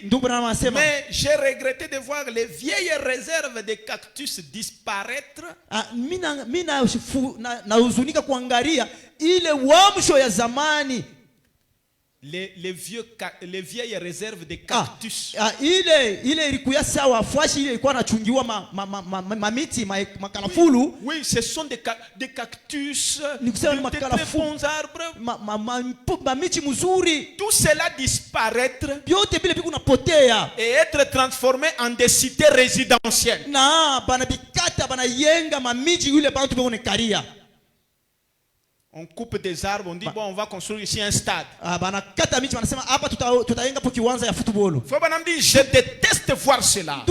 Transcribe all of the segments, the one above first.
Mais j'ai regretté de voir les vieilles réserves de cactus disparaître. Mina huzunika kuangalia ile uamsho ya zamani. Les vieilles réserves de cactus. Ile ilikuwa sawa fashi ile ilikuwa nachungiwa mamiti makalafulu. Oui, ce sont des cactus, de très bons arbres. Mamiti mzuri. Tout cela disparaître Byote bile biku napotea et être transformé en des cités résidentielles. Na bana bikata bana yenga mamiti yule bantu beko nekaria. On coupe des arbres, on dit bon, on va construire ici un stade. Je déteste voir cela.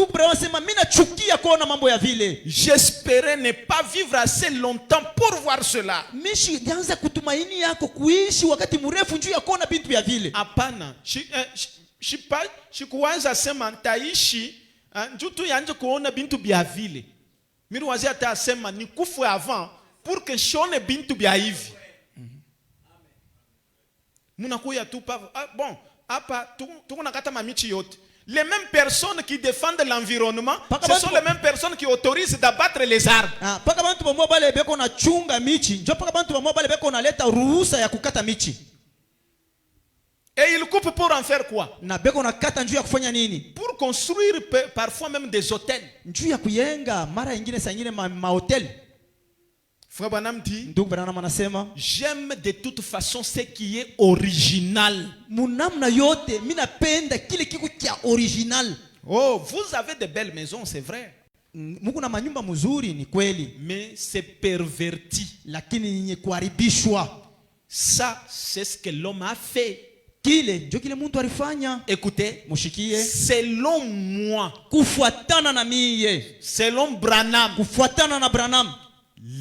J'espérais ne pas vivre assez longtemps pour voir cela. Hapana, sikuanza sema nitaishi njutu yanje kuona bintu bya vile. Mimi wazia hata sema nikufe avant pour que shone bintu bya hivi. Munakuya tu pa bon, hapa tuko nakata mamichi yote. Les mêmes personnes qui défendent l'environnement, ce sont les mêmes personnes qui autorisent d'abattre les arbres. Paka bantu bamwa bale beko na chunga michi, njo paka bantu bamwa bale beko na leta ruhusa ya kukata michi. Et ils coupent pour en faire quoi? Na beko na kata njuu ya kufanya nini? Pour construire parfois même des hôtels. Njuu ya kuyenga mara nyingine saa nyingine ma hotel. Frère Branham dit, j'aime de toute façon ce qui est original. Oh, vous avez de belles maisons, c'est vrai. Mais c'est perverti. Ça, c'est ce que l'homme a fait. Écoutez, selon moi, selon Branham,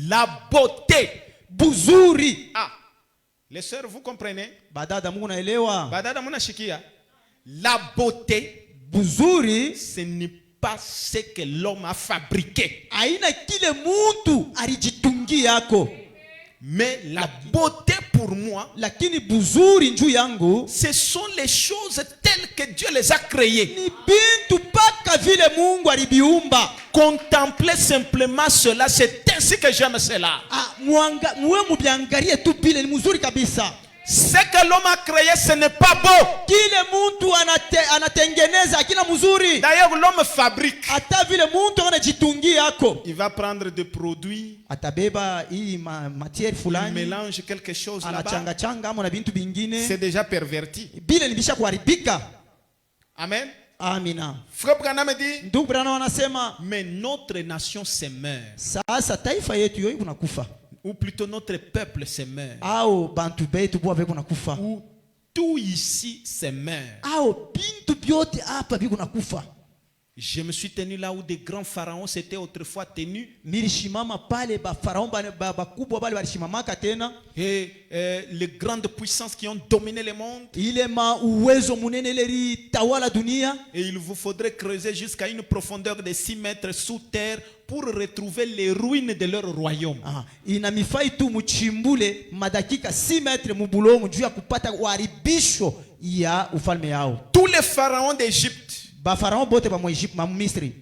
la beauté, buzuri. Les sœurs, vous comprenez? Badada muna shikia. La beauté, buzuri, ce n'est pas ce que l'homme a fabriqué. Aina kile muntu arijitungi yako. Mais la beauté pour moi, lakini buzuri njuu yangu, ce sont les choses telles que Dieu les a créées. Ni bintu paka vile Mungu alibiumba. Contempler simplement cela, c'est ainsi que j'aime cela. Muwe mubiangalie tu bile ni mzuri kabisa. Ce que l'homme a créé, ce n'est pas beau. Kile muntu anatengeneza akina mzuri. D'ailleurs, l'homme fabrique. Ata vile muntu anajitungi yako. Il va prendre des produits. Atabeba hii matière fulani. Il mélange quelque chose là-bas. Anachanga ama na bintu bingine. C'est déjà perverti. Bile nibisha kuharibika. Amen. Amina. Frère Branham dit, ndugu Branham anasema, mais notre nation se meurt. Sasa taifa yetu yo inakufa. Ou plutôt notre peuple se meurt. Au bantu betu bwa beko nakufa. Ou tout ici se meurt. Au bintu byote hapa biko nakufa. Je me suis tenu là où des grands pharaons s'étaient autrefois tenus. Milishimama pale ba pharaon ba kubwa bale balishimamaka tena. Et les grandes puissances qui ont dominé le monde. Ilema uwezo munene leri tawala dunia. Et il vous faudrait creuser jusqu'à une profondeur de 6 mètres sous terre pour retrouver les ruines de leur royaume. Inamifai tu muchimbule madakika 6 mètres mubulongo juu ya kupata uharibisho ya ufalme yao. Tous les pharaons d'Égypte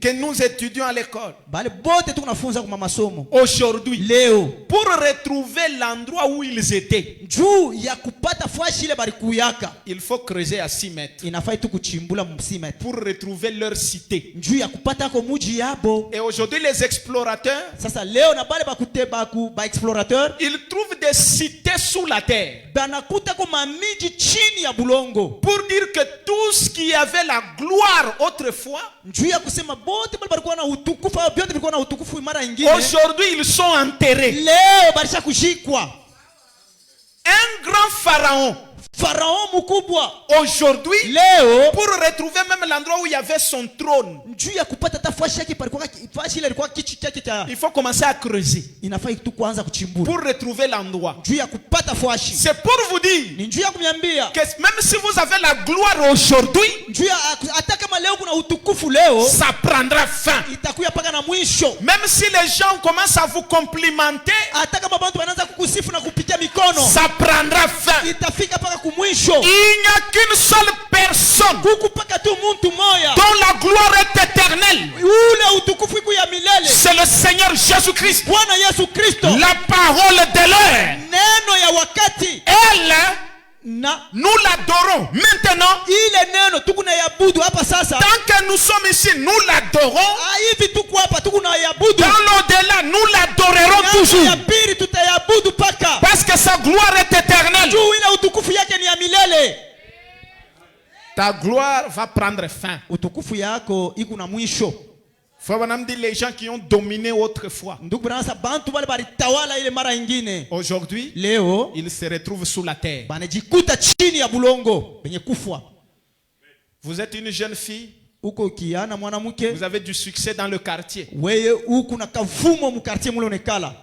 que nous étudions à l'école aujourd'hui, pour retrouver l'endroit où ils étaient, il faut creuser à 6 mètres pour retrouver leur cité. Et aujourd'hui les explorateurs, ils trouvent des cités sous la terre pour dire que tout ce qui avait la gloire autrefois, aujourd'hui ils sont enterrés. Un grand pharaon, aujourd'hui, pour retrouver même l'endroit où il y avait son trône, il faut commencer à creuser pour retrouver l'endroit. C'est pour vous dire que même si vous avez la gloire aujourd'hui, utukufu leo ça prendra fin. itakuya paka na mwisho. Même si les gens commencent à vous complimenter, Hata kama bantu wanaanza kukusifu na kupitia mikono, ça prendra fin. itafika paka kumwisho. Il n'y a qu'une seule personne Kuku paka tu muntu moya dont la gloire est éternelle. ule utukufu iku ya milele. C'est le Seigneur Jésus-Christ. Bwana Yesu Kristo. La parole de l'heure. Neno ya wakati. Elle, Na nous l'adorons. Maintenant, ile neno tukuna yabudu hapa sasa. tant que nous sommes ici, nous l'adorons. Hivi tuko hapa tukuna yabudu. Dans l'au-delà, nous l'adorerons toujours. Ya pili tutayabudu paka. Parce que sa gloire est éternelle. Juu ile utukufu yake ni ya milele. Ta gloire va prendre fin. Utukufu yako iko na mwisho. Frère Branham dit les gens qui ont dominé autrefois. Ndugu Branham, bantu wale balitawala ile mara ingine. Aujourd'hui, Leo ils se retrouvent sous la terre. banajikuta chini ya bulongo benye kufwa. Vous êtes une jeune fille. Uko kiana mwanamke. Vous avez du succès dans le quartier. Weye uko na kavumo mu quartier mule onekala.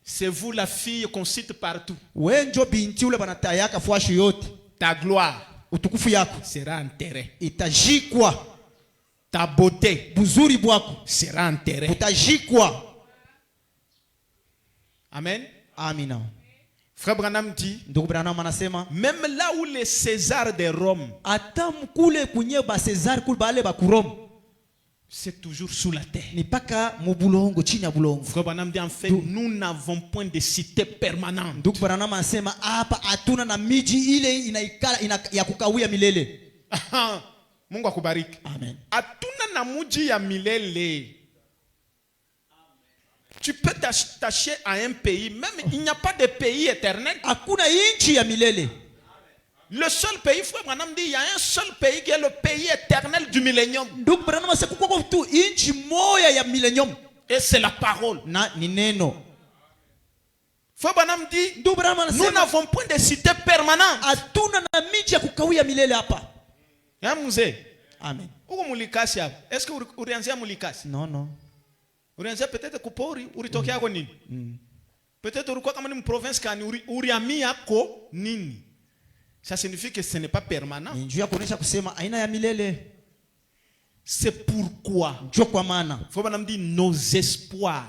C'est vous la fille qu'on cite partout. Wewe njo binti ule banatayaka fwashi yote. Ta gloire Utukufu yako sera enterrée. itajikwa. Ta beauté Buzuri bwako sera enterrée. utajikwa. Amen. Amina. Frère Branham dit, Ndugu Branham anasema même là où les Césars de Rome, ata mkule kunye ba Cesar kule bale ba kurom c'est toujours sous la terre. ni paka mu bulongo, chini ya bulongo. Frère Branham dit en fait, nous n'avons point de cité permanente. Ndugu Branham anasema hapa hatuna na miji ile inaikala ya kukawia milele. Mungu akubariki. Amen. Hatuna na muji ya milele. Tu peux t'attacher à un pays, même il n'y a pas de pays éternel. Hakuna inchi ya milele. Le seul pays, frère Branham dit, il y a un seul pays qui est le pays éternel du millénium. Ndugu Branham anasema kuko tu inchi moya ya millennium. Et c'est la parole. Na ni neno. Frère Branham dit, Ndugu Branham nous anasema n'avons point de cité permanente. hatuna na miji ya kukawia milele hapa. Hein, Mzee? Amen. Uko mulikasi hapo. Est-ce que urianzia mulikasi? Non. Urianzia peut-être kupori, uritokea kwa nini? Peut-être ulikuwa kama ni province kani uriamia ko nini? Ça signifie que ce n'est pas permanent. Ni njoo ya kuonesha kusema aina ya milele. C'est pourquoi, Njoo kwa maana Frère Branham dit, nos espoirs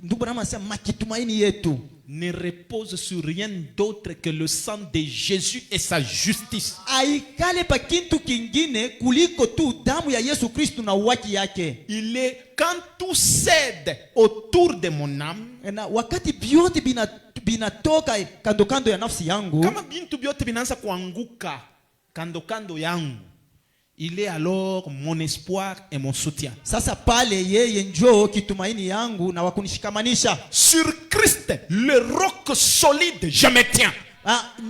ndugu Branham anasema makitumaini yetu ne reposent sur rien d'autre que le sang de Jésus et sa justice. aikale pa kintu kingine kuliko tu damu ya Yesu Kristo na uwaki yake. Il est quand tout cède autour de mon âme, Na wakati vyote binatoka kando kando ya nafsi yangu, kama bintu vyote vinaanza kuanguka kando kando yangu, il est alors mon espoir et mon soutien. sasa pale yeye njoo kitumaini yangu na wakunishikamanisha. Sur Christ, le roc solide, je me tiens.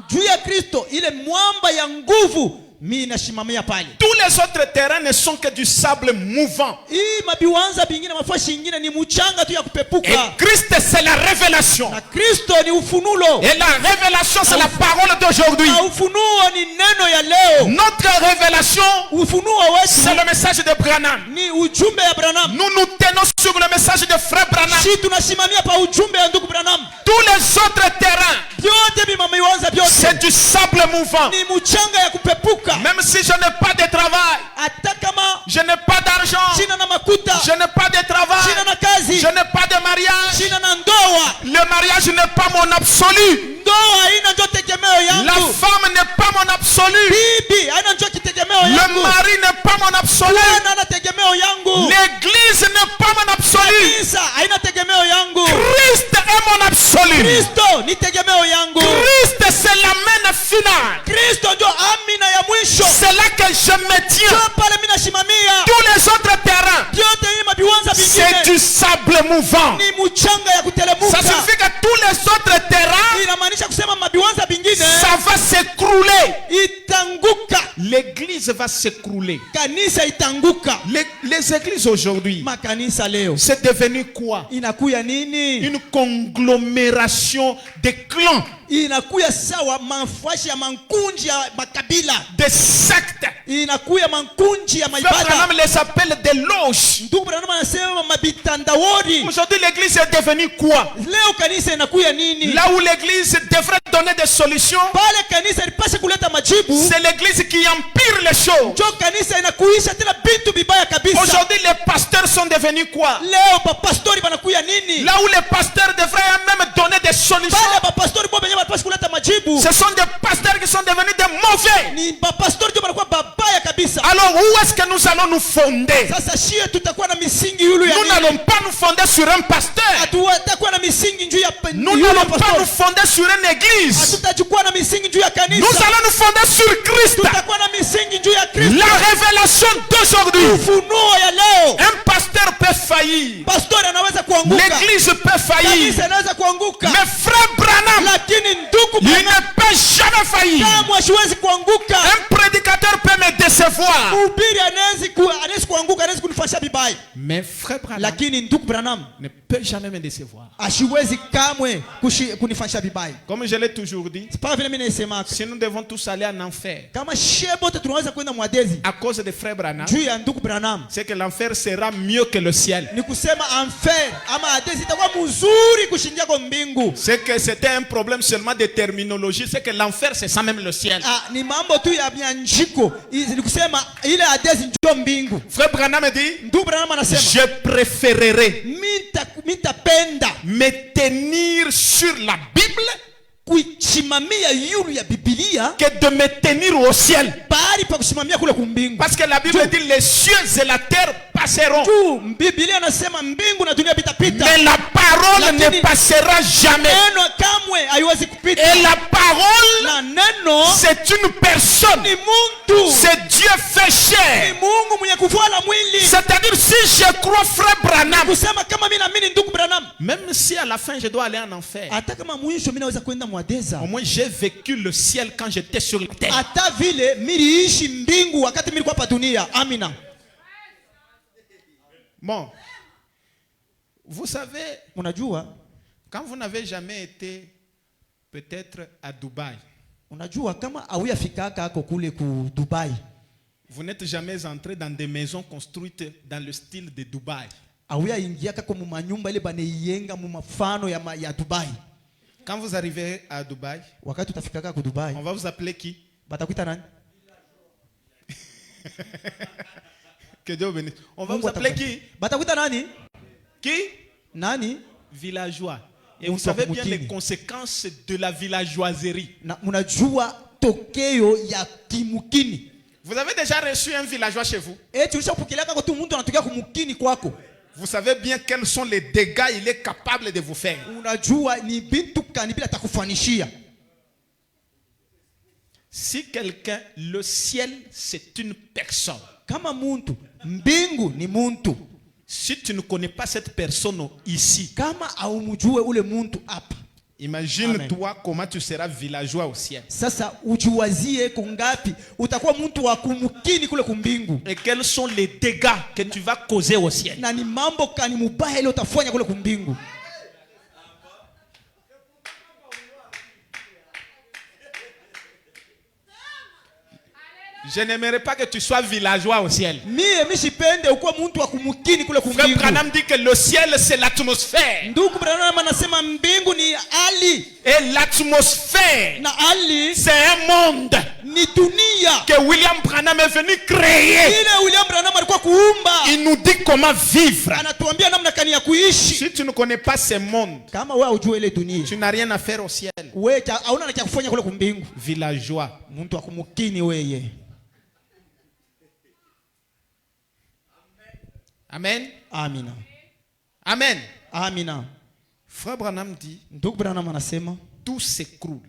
Juu ya Kristo ile mwamba ya nguvu mimi nashimamia pale. Tous les autres terrains ne sont que du sable mouvant. Hii mabiwanza bingine mafashi ingine ni mchanga tu ya Et kupepuka. Christ, c'est la révélation. Na Kristo ni ufunulo. Et la révélation, c'est la parole d'aujourd'hui. Na ufunuo ni neno ya leo. Notre révélation, Ufunuo c'est wetu le message de Branham. ni ujumbe ya Branham. Nous nous tenons sur le message de frère Branham. Si tunasimamia pa ujumbe ya ndugu Branham. Tous les autres terrains, Vyote bimabiwanza vyote c'est du sable mouvant. ni mchanga ya kupepuka. Même si je n'ai pas de travail, Hata kama je n'ai pas d'argent, sina na makuta, je n'ai pas de sina travail, na kazi, je n'ai pas de mariage. sina na ndoa. Le mariage n'est pas mon absolu. Ndoa haina ndio tegemeo La yangu. femme n'est pas mon absolu. Bibi haina ndio kitegemeo Le yangu. mari n'est pas mon absolu. Bwana ana tegemeo yangu. L'église n'est pas mon absolu. Kanisa haina tegemeo yangu. Christ est mon absolu. Kristo ni tegemeo yangu. Christ, c'est l'amen final. Kristo ndio amina ya mwisho. C'est là que je me tiens. Ndio pale mimi nasimamia. Tous les autres terrains, Vyote hii mabiwanza c'est vingine du sable mouvant. ni mchanga ya kutelemuka. Ça signifie que tous les autres terrains, Inamaanisha kusema mabiwanza vingine ça va s'écrouler. itanguka. L'église va s'écrouler. Kanisa itanguka. Les églises aujourd'hui, Makanisa leo c'est devenu quoi? inakuya nini? Une conglomération de clans, Inakuya sawa mafashi ya mankunji ya makabila. de sectes. Inakuya mankunji ya Frère maibada. Branham les appelle des loges. Ndugu Branham anasema mabitandawori. Aujourd'hui, l'église est devenue quoi? Leo kanisa inakuya nini? Là où l'église devrait donner des solutions, Pale kanisa ilipasha kuleta majibu. c'est l'église qui empire les choses. Njo kanisa inakuisha tena vitu vibaya devenu quoi? Leo bapastori banakuya nini? Là où les pasteurs devraient même donner des solutions, Bale bapastori bo benye bapaswa kuleta majibu. ce sont des pasteurs qui sont devenus des mauvais. Ni bapastori ndio banakuwa babaya kabisa. Alors où est-ce que nous allons nous fonder? Sasa shie tutakuwa na misingi yulu ya Nous nini? n'allons pas nous fonder sur un pasteur. Tutakuwa na misingi juu ya Nous n'allons pas nous fonder sur une église. Hatutakuwa na misingi juu ya kanisa. Nous allons nous fonder sur Christ. Tutakuwa na misingi juu ya Kristo. La révélation d'aujourd'hui. Ufunuo ya leo. Un pasteur peut faillir. Pastori anaweza kuanguka. L'église peut faillir. Kanisa inaweza kuanguka. Mais frère Branham, Lakini ndugu il ne peut jamais faillir. kama hasiwezi kuanguka. Un prédicateur peut me décevoir. Mhubiri anaweza kuanguka, anaweza kunifanyia vibaya. Mais frère Branham Lakini ndugu Branham ne peut jamais me décevoir. hasiwezi kamwe kunifanyia vibaya. Comme je l'ai toujours dit, Pas vile mimi nasema si nous devons tous aller en enfer kama shebote tunaweza kwenda mwadezi à cause de frère Branham, juu ya ndugu Branham, c'est que l'enfer sera mieux que le ciel. ni kusema enfer ama adezi itakuwa mzuri kushindia kwa mbingu. C'est que c'était un problème seulement de terminologie, c'est que l'enfer c'est ça même le ciel. Ni mambo tu ya mianjiko, ni kusema ile adezi ndio mbingu. Frère Branham dit, Ndugu Branham anasema je préférerais mitapenda me tenir sur la Bible kuisimamia yulu ya Biblia que de me tenir au ciel. bali pa kusimamia kule kumbingu. Parce que la Bible dit les cieux et la terre passeront. Biblia anasema mbingu na dunia bitapita. Mais la parole ne passera jamais. Neno kamwe haiwezi kupita. Et la parole, na neno c'est une personne. ni muntu. C'est Dieu fait chair. Ni Mungu mwenye kuvala mwili. C'est-à-dire si je crois frère Branham, Kusema kama mimi naamini ndugu Branham, même si à la fin je dois aller en enfer, hata kama mwisho mimi naweza kwenda mwadeza. au moins j'ai vécu le ciel quand j'étais sur la terre. Hata vile miliishi mbingu wakati mimi nilikuwa hapa dunia. Amina. Bon, vous savez, Unajua, quand vous n'avez jamais été peut-être à Dubaï, unajua kama auyafikaka ako kule ku Dubai, vous n'êtes jamais entré dans des maisons construites dans le style de Dubaï. auyaingia kako mu manyumba ile baneiyenga mu mafano ya Dubai. Quand vous arrivez à Dubaï, Wakati utafikaka ku Dubai, on va vous appeler qui? batakuita nani? Que Dieu bénisse. On va vous appeler qui? Batakuita nani? Qui? Nani? Villageois. Et Mungu vous savez wa bien kumukini. les conséquences de la villageoiserie. Na munajua tokeo ya kimukini. Vous avez déjà reçu un villageois chez vous? Tulishapokelea kako tu mtu anatokea kumukini kwako. Vous savez bien quels sont les dégâts il est capable de vous faire. Unajua ni bintu kani bila takufanishia. Si quelqu'un, le ciel, c'est une personne. Kama muntu, mbingu ni muntu. Si tu ne connais pas cette personne ici, Kama aumujue ule muntu hapa. imagine-toi comment tu seras villageois au ciel. Sasa ujiwazie kungapi utakuwa mtu wa kumukini kule kumbingu. Et quels sont les dégâts que tu vas causer au ciel. Na ni mambo kani mubaya ile utafanya kule kumbingu. Je n'aimerais pas que tu sois villageois au ciel. Mie mishipende ukuwa mtu wa kumukini kule Frère kumbingu. Branham dit que le ciel c'est l'atmosphère. Ndugu Branham anasema mbingu ni hali. Et l'atmosphère, Na hali c'est un monde ni dunia. que William Branham est venu créer. Ile William Branham alikuwa kuumba. Il nous dit comment vivre. Anatuambia namna kani ya kuishi. Si tu ne connais pas ce monde, Kama wewe hujue ile dunia, tu n'as rien à faire au ciel. wewe hauna na cha kufanya kule kumbingu. Villageois. Mtu wa kumukini wewe. Amen. Amina. Amen. Amina. Frère Branham dit, Ndugu Branham anasema tout s'écroule,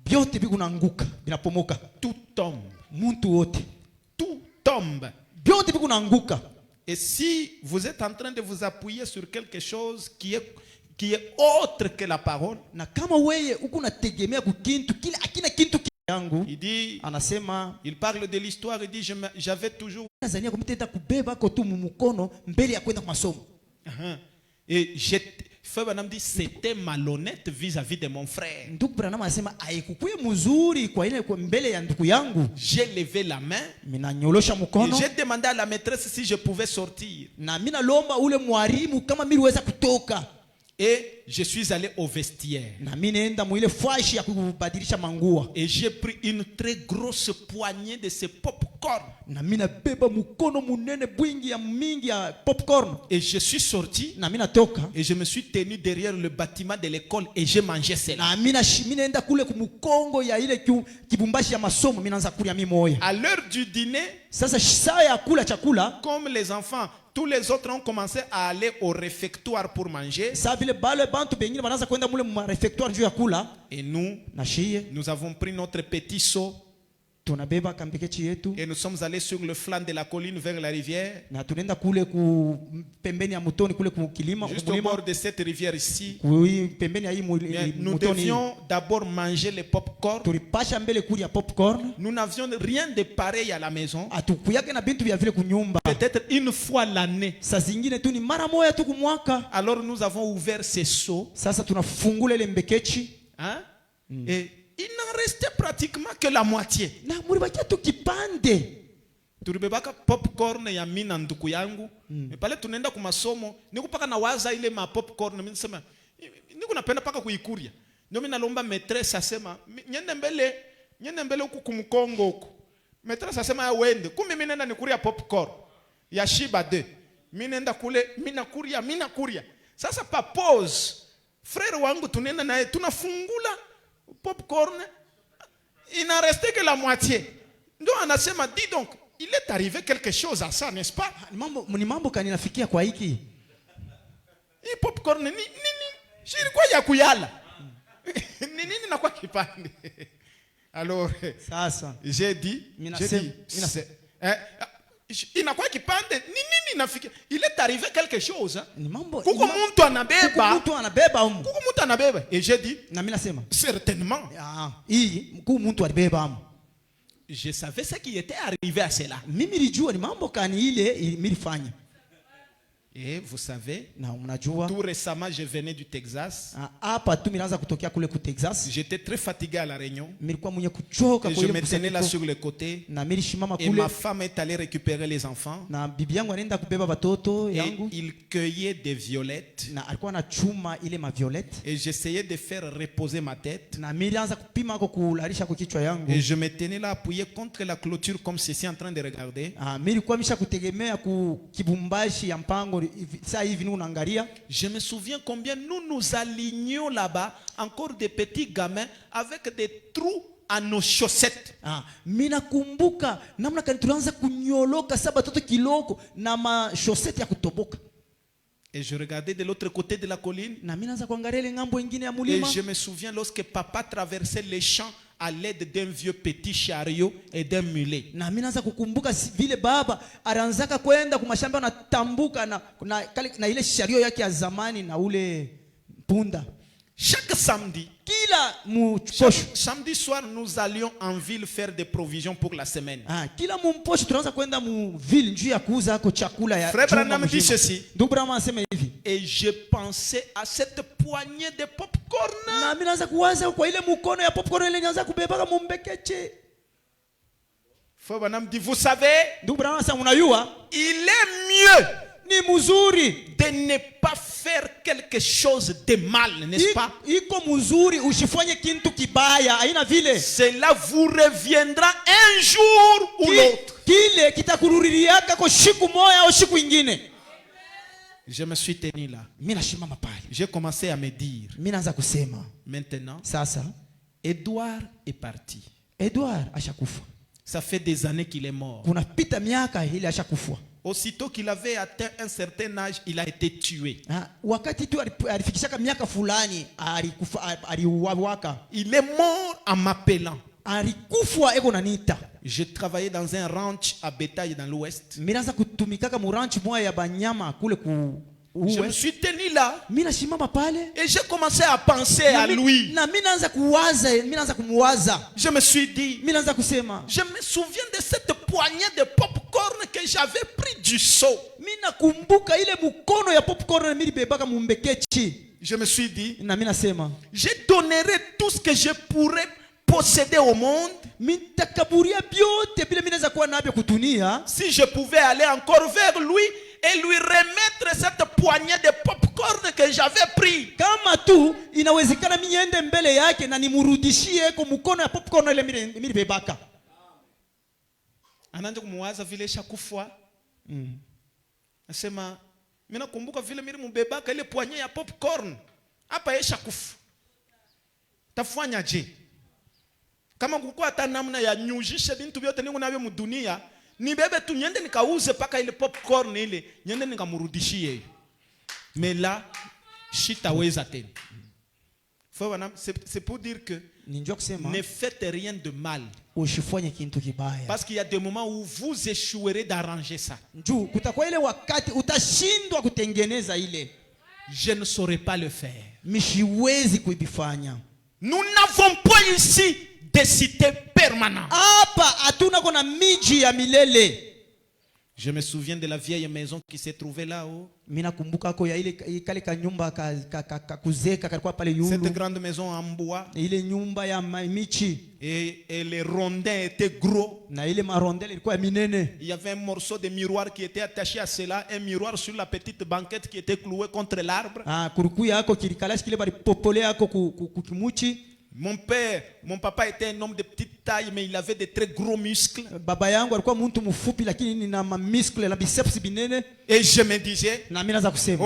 vyote vikunaanguka, vinapomoka. tout tombe, Muntu wote. tout tombe. Vyote vikunaanguka. Et si vous êtes en train de vous appuyer sur quelque chose qui est autre que la parole, Na kama wewe uko unategemea kukintu kile akina kintu yangu, il dit, anasema il parle de l'histoire, il dit, j'avais toujours... Tanzania kumtenda kubeba ko tu mumukono mbele ya kwenda kwa masomo. Et Frère Branham dit, c'était malhonnête vis-à-vis de mon frère. Ndugu Branham anasema haikukuwa mzuri kwa ile kwa mbele ya ndugu yangu. J'ai levé la main. Minanyolosha Et mkono. j'ai demandé à la maîtresse si je pouvais sortir. Na mina lomba ule mwalimu kama mimi niweza kutoka. Et je suis allé au vestiaire. na mimi naenda mwile fashi ya kubadilisha manguo, Et j'ai pris une très grosse poignée de ces pop-corn. na mimi nabeba mkono munene bwingi ya mingi ya popcorn, Et je suis sorti na mimi natoka, et je me suis tenu derrière le bâtiment de l'école et j'ai mangé cela. na mimi naenda kule kumkongo ya ile kibumbashi ya masomo, mimi naanza kulia mimi moyo. À l'heure du dîner, Sasa saa ya kula chakula, comme les enfants, tous les autres ont commencé à aller au réfectoire pour manger. saa vile bale bantu bengine banaanza kwenda mule mu refectoire juu ya kula, Et nous, na shie nous avons pris notre petit seau tunabeba kambekechi yetu, et nous sommes allés sur le flanc de la colline vers la rivière. na tunaenda kule ku pembeni ya mutoni kule ku kilima Juste au bord de cette rivière ici. pembeni ya hii Bien, nous mutoni. devions d'abord manger les pop-corn. Tulipasha mbele kuli ya popcorn, Nous n'avions rien de pareil à la maison. atukuyake na bintu vya vile kunyumba. Peut-être une fois l'année. Saa zingine tu ni mara moja tu kumwaka. Alors nous avons ouvert ces seaux. Sasa tunafungula ile mbekechi, Hein? Et il n'en restait pratiquement que la moitié. na mulibakia tu kipande. Tulibebaka popcorn ya mimi na ndugu yangu. Pale tunaenda kwa masomo, niko paka na waza ile ma popcorn, mimi nasema niko napenda paka kuikuria. Ndio mimi nalomba maîtresse asema nyende mbele huku kumkongo huku. Maîtresse asema ya wende. Kumbe mimi nenda nikuria popcorn ya Shiba 2. Mimi nenda kule, mimi nakuria. Sasa pa pause. Frère wangu tunaenda naye tunafungula popcorn. Il n'en restait que la moitié. Ndio anasema dis donc, il est arrivé quelque chose à ça, n'est-ce pas? Ni mambo kani nafikia kwa hiki. Hii popcorn ni shirikwa ya kuyala. Nini na kwa kipande. Alors, Sasa j'ai dit, inakuwa kipande nini nafikia. Il est arrivé quelque chose. ni mambo Kuko mtu anabeba. Kuko mtu anabeba. Et j'ai dit, na mimi nasema certainement. Hii mtu alibeba amu. Je savais ce qui était arrivé à cela. Mimi nilijua ni mambo kani ile milifanya. Et vous savez, Na unajua tout récemment, je venais du Texas. hapa tu nilianza kutokea kule ku Texas. J'étais très fatigué à la réunion. Nilikuwa mwenye kuchoka Et kwa je ile me tenais là kusanyiko. sur le côté. Na mimi nilishimama Et kule, ma femme est allée récupérer les enfants. na bibi yangu anaenda kubeba watoto Et yangu, il cueillait des violettes. na alikuwa anachuma ile maviolette, Et j'essayais de faire reposer ma tête. na mimi nilianza kupima kwa kulalisha kwa kichwa yangu. Et je me tenais là appuyé contre la clôture comme ceci en train de regarder. Mimi nilikuwa misha kutegemea ku kibumbashi ya mpango saa hivi unaangalia. Je me souviens combien nous alignions là-bas encore des petits gamins avec des trous à nos chaussettes. Mimi nakumbuka namna kani tulianza kunyoloka saba toto kiloko na mashoseti ya kutoboka. Et je regardais de l'autre côté de la colline. Na mimi naanza kuangalia ile ngambo nyingine ya Et mulima. je me souviens lorsque papa traversait les champs à l'aide d'un vieux petit chariot et d'un mulet. Na mimi naanza kukumbuka vile baba alianzaka kwenda kumashamba na tambuka na ile shario yake ya zamani na ule punda. Chaque samedi, Samedi soir, nous allions en ville faire des provisions pour la semaine. Kila mumposho tunaanza kwenda mu ville njuu ya kuuza hako chakula ya. Frère Branham dit ceci. Ndugu Branham anasema hivi. Et je pensais à cette poignée de popcorn. Na mimi naanza kuwaza kwa ile mkono ya popcorn ile nianza kubeba kama mbekeche. Frère Branham dit, vous savez, ndugu Branham anasema unajua, il est mieux ni mzuri de ne pas faire quelque chose de mal, n'est-ce pas? Iko mzuri usifanye kitu kibaya, haina vile. Cela vous reviendra un jour ou l'autre. Kile kitakurudiliaka kwa siku moja au siku nyingine. Je me suis tenu là. Mimi nashimama pale. J'ai commencé à me dire. Mimi naanza kusema. Maintenant, sasa Edouard est parti. Edouard ashakufa. Ça fait des années qu'il est mort. Kuna pita miaka ile ashakufa. Aussitôt qu'il avait atteint un certain âge, il a été tué. Wakati tu alifikishaka miaka fulani alikufa, aliuawa. Il est mort en m'appelant. Alikufa eko nanita. Je travaillais dans un ranch à bétail dans l'ouest. Miraza kutumikaka mu ranch moya ya banyama kule ku. Je me suis tenu là. Mina shimama pale. Et j'ai commencé à penser à lui. Na mimi naanza kuwaza, mimi naanza kumwaza. Je me suis dit, mimi naanza kusema, je me souviens de cette poignée de popcorn que j'avais pris du seau. Mimi nakumbuka ile mkono ya popcorn mimi bebaka mumbekechi. Je me suis dit, na mimi nasema, je donnerai tout ce que je pourrais posséder au monde. Mitakaburia byote bila mimi naweza kuwa nabyo kutunia. Si je pouvais aller encore vers lui et lui remettre cette poignée de popcorn que j'avais pris. Kama tu inawezekana mimi niende mbele yake na nimrudishie kwa mkono ya popcorn ile mimi bebaka. Anaanza kumuwaza vile shakufwa. Nasema mimi nakumbuka vile mimi mbebaka ile poignée ya popcorn. Hapa yesha kufu. Tafanya je? Kama kukua hata namna ya nyujisha bintu vyote ningu navyo mudunia, nibebe tu nyende nikauze paka ile popcorn ile, nyende nikamrudishie. Mais là, shitaweza tena. C'est pour dire que ne faites rien de mal. Usifanye kitu kibaya. Parce qu'il y a des moments où vous échouerez d'arranger ça. Njoo kutakuwa ile wakati utashindwa kutengeneza ile. Je ne saurais pas le faire. Mishiwezi kuibifanya. Nous n'avons pas ici des cités permanentes. Hapa hatuna kuna miji ya milele. Je me souviens de la vieille maison qui s'est trouvée là-haut. Mina kumbuka ko ya ile kale ka nyumba kuzeka kalikuwa pale yulu. Cette grande maison en bois. Ile nyumba ya michi. Et les rondins étaient gros. Na ile marondelle ilikuwa minene. Il y avait un morceau de miroir qui était attaché à cela, un miroir sur la petite banquette qui était clouée contre l'arbre. Ah, kurukuya yako kilikalashi kile bali popole yako kukimuchi. Mon papa était un homme de petite taille, mais il avait de très gros muscles. Baba yangu alikuwa mtu mfupi lakini nina muscles na biceps binene. Et je me disais, na mimi naanza kusema,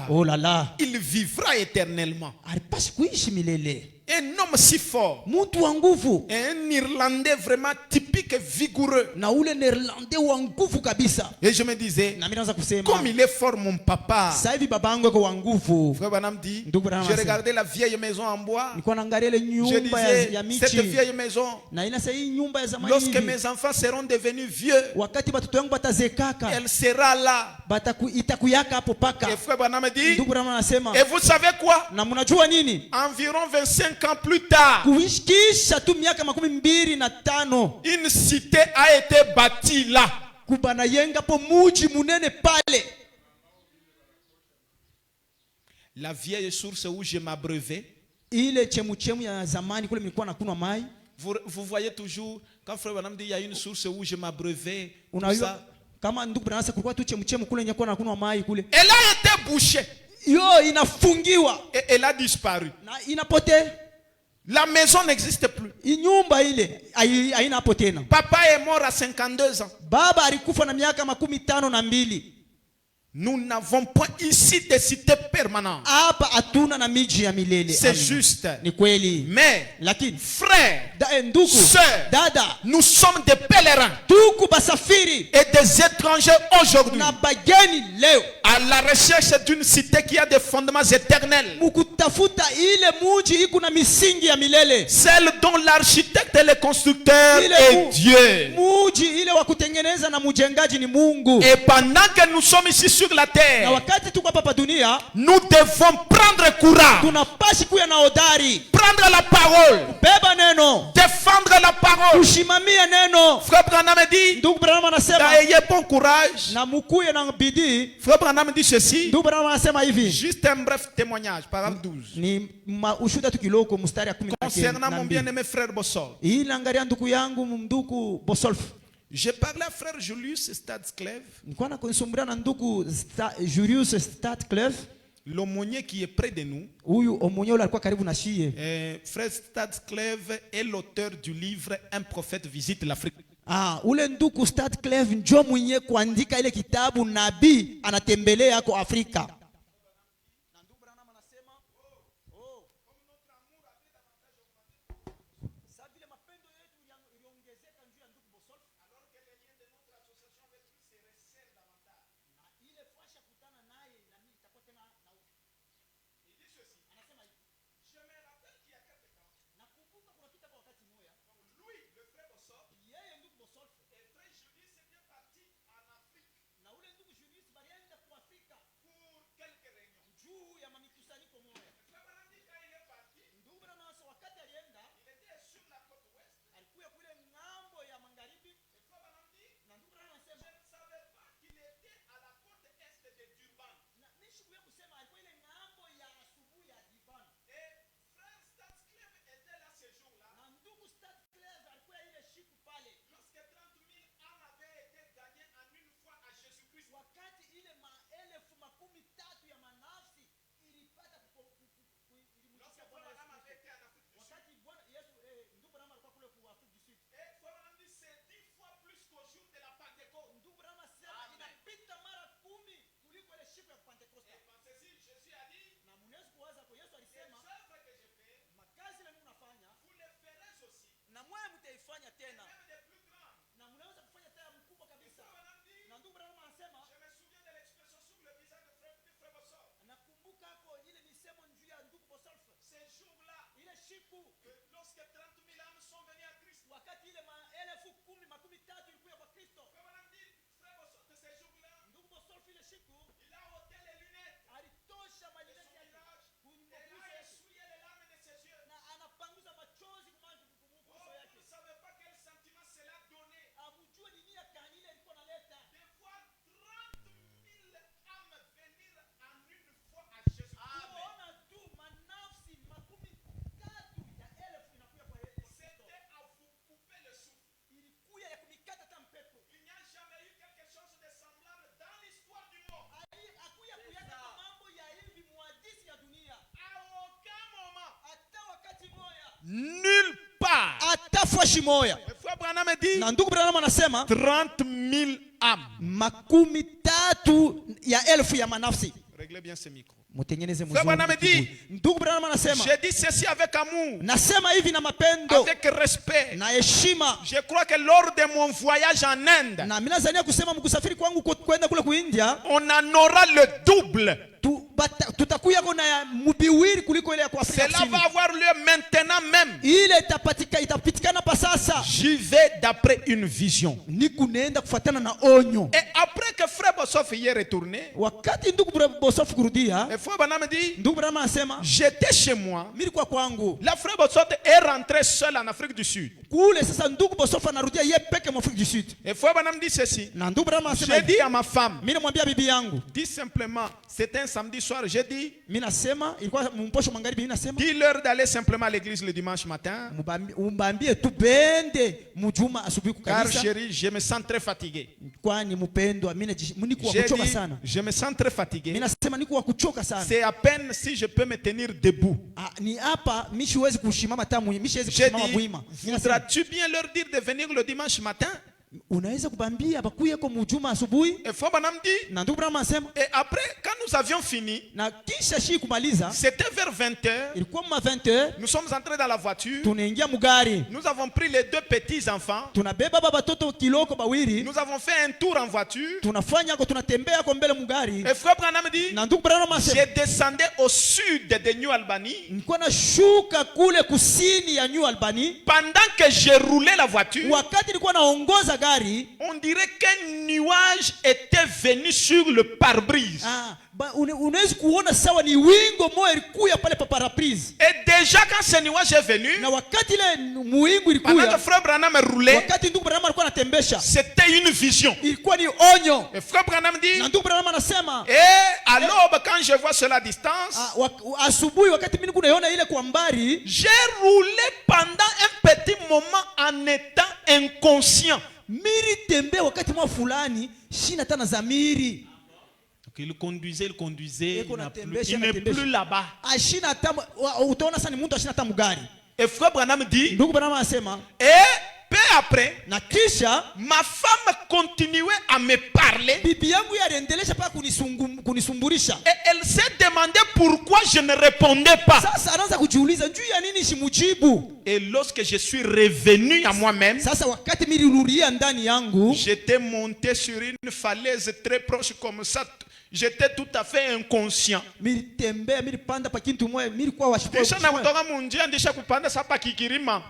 oh là là, il vivra éternellement. Alipaswa kuishi milele. Un homme si fort. Mtu wa nguvu. Un Irlandais vraiment typique et vigoureux. Na ule Néerlandais wa nguvu kabisa. Et je me disais, na mimi naanza kusema, comme il est fort mon papa. Sasa hivi baba yangu yuko wa nguvu. Frère Branham dit, je regardais la vieille maison en bois. Nilikuwa naangalia ile nyumba ya michi. Cette vieille maison. Na ina sasa hii nyumba ya zamani. Lorsque mes enfants seront devenus vieux, wakati watoto wangu batazekaka, elle sera là. Itakuyaka hapo paka. Et frère Branham dit, ndugu Branham anasema, et vous savez quoi? Na mnajua nini? Environ 25 ans plus tard, kuishikisha tu miaka 25, une cité a été bâtie là. Kubana yenga po muji munene pale. La vieille source où je m'abreuvais. Ile chemuchemu ya zamani kule nilikuwa nakunywa mai. Vous voyez toujours quand frère Branham dit il y a une source où je m'abreuvais. Kama ndugu Branham kulikuwa tu chemuchemu kule nilikuwa nakunywa mai kule. Elle a été bouchée. Yo inafungiwa. Et elle a disparu. Na inapotea. La maison n'existe plus. Inyumba ile haina hapo tena. Papa est mort à 52 ans. Baba alikufa na miaka 52. Nous n'avons pas ici des cités permanentes. Hapa hatuna na miji ya milele. C'est juste. Ni kweli. Mais lakini frères, ndugu, sœurs, dada, nous sommes des pèlerins. Tuko basafiri et des étrangers aujourd'hui. Na bageni leo. À la recherche d'une cité qui a des fondements éternels. Mukutafuta ile muji iko na misingi ya milele. Celle dont l'architecte et le constructeur est Dieu. Muji ile wa kutengeneza na mujengaji ni Mungu. Et pendant que nous sommes ici sur la terre, na wakati tuko hapa dunia, nous devons prendre courage. Tunapashi kuya na hodari. Prendre la parole. Beba neno. Défendre la parole. Ushimamie neno. Frère Branham dit, ndugu Branham anasema, ayez bon courage. Na mukuye na bidii. Frère Branham dit ceci. Ndugu Branham anasema hivi. Juste un bref témoignage, paragraphe 12. Ni ushuda tu kiloko mstari ya 10. Concernant mon bien-aimé frère Bossol. Ila angalia ndugu yangu mndugu Bosolf. J'ai parlé à frère Julius Stadscleve. Nilikuwa nakusumbura na ndugu Julius Stadscleve. L'aumônier qui est près de nous. Huyu omonyo alikuwa karibu na shie. Frère Stadscleve est l'auteur du livre Un prophète visite l'Afrique. Ule ndugu Stadscleve ndio mwenye kuandika ile kitabu nabii anatembelea kwa Afrika. Wakati Bwana Yesu ndugu Branham alikuwa kule kwa Afrika du Sud. C'est 10 fois plus qu'au jour de la Pentecôte. Ndugu Branham sema inapita mara 10 kuliko ile siku ya Pentekoste. Pensez-y, Jésus a dit, Na mnaweza kuwaza kwa Yesu les alisema œuvres que je fais, makazi na mimi nafanya vous les ferez aussi. na mwewe mtaifanya tena. Même des plus grands. Na mnaweza kufanya tena mkubwa kabisa. Na ndugu Branham anasema Je me souviens de l'expression sur le visage de frère Bossor. nakumbuka hapo ile misemo njuu ya ndugu Bosolf. Ces jours-là, Ile siku lorsque 30 000 âmes sont venues à Christ, wakati ile maelfu 10,13 ilikuwa kwa Kristo. frère Bossor, de ces jours-là, Ndugu Bosolf ile siku il a ôté les lunettes alitosha malineti yake et kunyuso il a yake essuyé les larmes de ses yeux. na anapanguza machozi kwa Oh, uso vous yake. ne savez pas quel sentiment cela donnait. Amjue ni nini gani ile ilikuwa naleta. De voir 30 000 âmes venir en une fois à Jésus. Kuona tu manafsi 13 ya elfu inakuja kwa Yesu. C'était à vous couper le souffle. Ilikuja ya kumikata hata mpepo. Il n'y a jamais eu quelque chose de semblable dans l'histoire du monde. Akuya kuyaka mambo ya hivi muhadisi ya dunia. À aucun moment. Hata wakati moya. Nulle part. Hata fashi moya. Le frère Branham dit Na ndugu Branham anasema 30 000 âmes. 13 ya elfu ya manafsi. Réglez bien ce micro. Mutengeneze Frère Branham dit, ndugu Branham anasema j'ai dit ceci avec amour, nasema hivi na mapendo avec respect. na heshima. Je crois que lors de mon voyage en Inde, Na mimi nadhania kusema mkusafiri kwangu kwenda kule kuindia on en aura le double. tutakuya kuna mubiwiri kuliko ile ya kwa Afrika Cela Kusini. va avoir lieu maintenant même. Ile itapatikana pa sasa. J'y vais d'après une vision. Ni kunaenda kufuatana na onyo. Et après que frère Bossoff y est retourné, Wakati ndugu Bosof kurudia, le frère Branham dit, ndugu Branham anasema j'étais chez moi. mimi kwa kwangu. La frère Bossoff est rentré seul en Afrique du Sud. Kule sasa ndugu Bosof anarudia yeye peke mu Afrika du Sud. Et frère Branham dit ceci. Na ndugu Branham anasema J'ai dit à ma femme, mimi namwambia bibi yangu, dis simplement, c'était un samedi soir, j'ai dit, mimi nasema ilikuwa mposho magharibi, mimi nasema dis-leur d'aller simplement à l'église le dimanche matin. mbambie tu bende mjuma asubuhi Car kukanisa. chérie, je me sens très fatigué. Kwani mpendwa mimi niko J'ai kuchoka dit, sana. je me sens très fatigué. Mimi nasema niko kuchoka sana. C'est à peine si je peux me tenir debout. Ni hapa mimi siwezi kushimama tamu, mimi siwezi J'ai kusimama dit, bwima. Mimi nasema voudras-tu bien leur dire de venir le dimanche matin? unaweza kubambia bakuye kwa mjuma asubuhi. Et frère Branham dit, Na ndugu Branham anasema et après, quand nous avions fini, na kisha shi kumaliza c'était vers 20h, ilikuwa ma 20h, nous sommes entrés dans la voiture, tunaingia mugari, nous avons pris les deux petits enfants, tunabeba baba batoto kiloko bawili, nous avons fait un tour en voiture, tunafanya kwa tunatembea kwa mbele mugari. et frère Branham dit, Na ndugu Branham anasema j'ai descendu au sud de New Albany, nilikuwa nashuka kule kusini ya New Albany. pendant que j'ai roulé la voiture, Wakati nilikuwa naongoza gari, on dirait qu'un nuage était venu sur le pare-brise. unaweza kuona sawa ni wingo moja ilikuya pale pa paraprise. Et déjà quand ce nuage est venu, Na wakati ile muwingu pendant que ilikuya, frère Branham roulait, wakati ndugu Branham alikuwa anatembesha, c'était une vision. ilikuwa ni onyo. Et frère Branham dit, Na ndugu Branham anasema et à l'aube, quand je vois cela à distance, asubuhi wakati mimi kunaona ile kwa mbali, j'ai roulé pendant un petit moment en étant inconscient. miri tembe wakati mwa fulani shina tana zamiri. Donc il conduisait, Eko il n'est plus là-bas. Ashina tamu utaona sana ni mtu ashina tamu gari. Et frère Branham dit, Ndugu Branham anasema et peu après, na kisha ma femme continuait à me parler. bibi yangu yaliendelesha paka kunisumburisha. Et elle s'est demandé pourquoi je ne répondais pas. Sasa anaanza kujiuliza juu ya nini simujibu. Et lorsque je suis revenu à moi-même, Sasa wakati milirudia ndani yangu, j'étais monté sur une falaise très proche comme ça. J'étais tout à fait inconscient. militembea milipanda pa kintu moja milikuwa washikwa. Kisha na kutoka munjia ndisha kupanda sapa kikirima.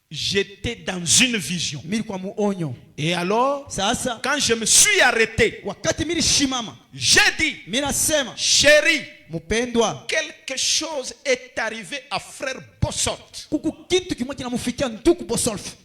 J'étais dans une vision. Milikuwa muonyo. Et alors, Sasa quand je me suis arrêté, wakati milishimama, j'ai dit, minasema chérie, mpendwa, quelque chose est arrivé à frère Bossot. kuku kintu kimoja kinamufikia ndugu Bosolf.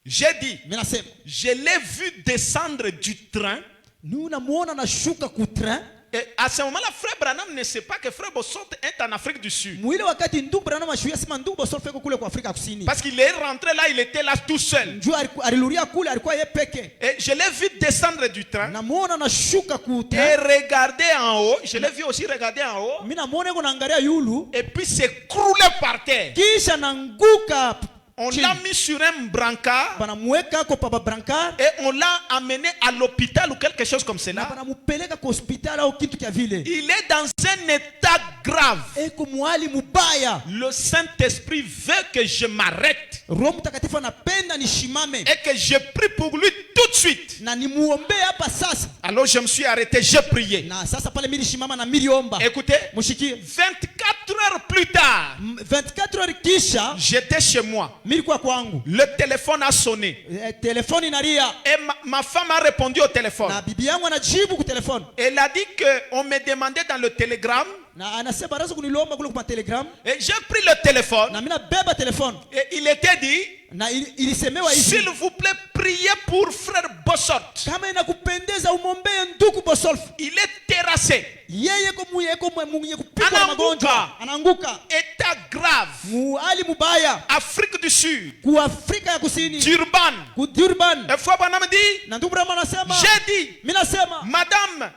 J'ai dit, Minasema je l'ai vu descendre du train. ni unamuona nashuka ku train, Et à ce moment-là, frère Branham ne sait pas que frère Bossot est en Afrique du Sud. Mwile wakati ndugu Branham ashuia sema ndugu Bosol feko kule kwa Afrika Kusini. Parce qu'il est rentré là, il était là tout seul. Njoo aliluria kule alikuwa yeye peke. Et je l'ai vu descendre du train. Namuona anashuka ku Et train. regarder en haut. Je l'ai vu aussi regarder en haut. Mimi namuona yuko naangalia yulu. Et puis s'écrouler par terre. Kisha nanguka. On l'a mis sur un brancard. Banamweka kwa baba brancard. Et on l'a amené à l'hôpital ou quelque chose comme cela. Banamupeleka kwa hospitali au kitu kia vile. Il est dans un état grave. Eko mwali mubaya. Le Saint-Esprit veut que je m'arrête. Roho Mtakatifu anapenda nishimame. Et que je prie pour lui tout de suite. Na nimuombe hapa sasa. Alors je me suis arrêté, j'ai prié. Na sasa pale mimi nishimama na miliomba. Écoutez, Mushikie. 24 heures plus tard, 24 heures kisha j'étais chez moi. milikuwa kwangu. Le téléphone a sonné. Telefoni inalia. Et ma femme a répondu au téléphone. Na bibi yangu anajibu ku telefoni. Elle a dit qu'on me demandait dans le télégramme. Na anasema raza kunilomba kule kwa telegram. Et j'ai pris le téléphone. Na mina beba telefoni. Et il était dit, Na ilisemewa hivi. s'il vous plaît, priez pour frère Bossot. Kama inakupendeza umombee ndugu Bosolf. Il est terrassé. Yeye mwenye kupigwa na Anaanguka. magonjwa. Anaanguka. État grave. Muali mubaya. Afrique du Sud. Ku Afrika ya Kusini. Durban. Ku Durban. Et fois Branham dit, Na ndugu Branham anasema. j'ai dit, Mimi nasema. madame,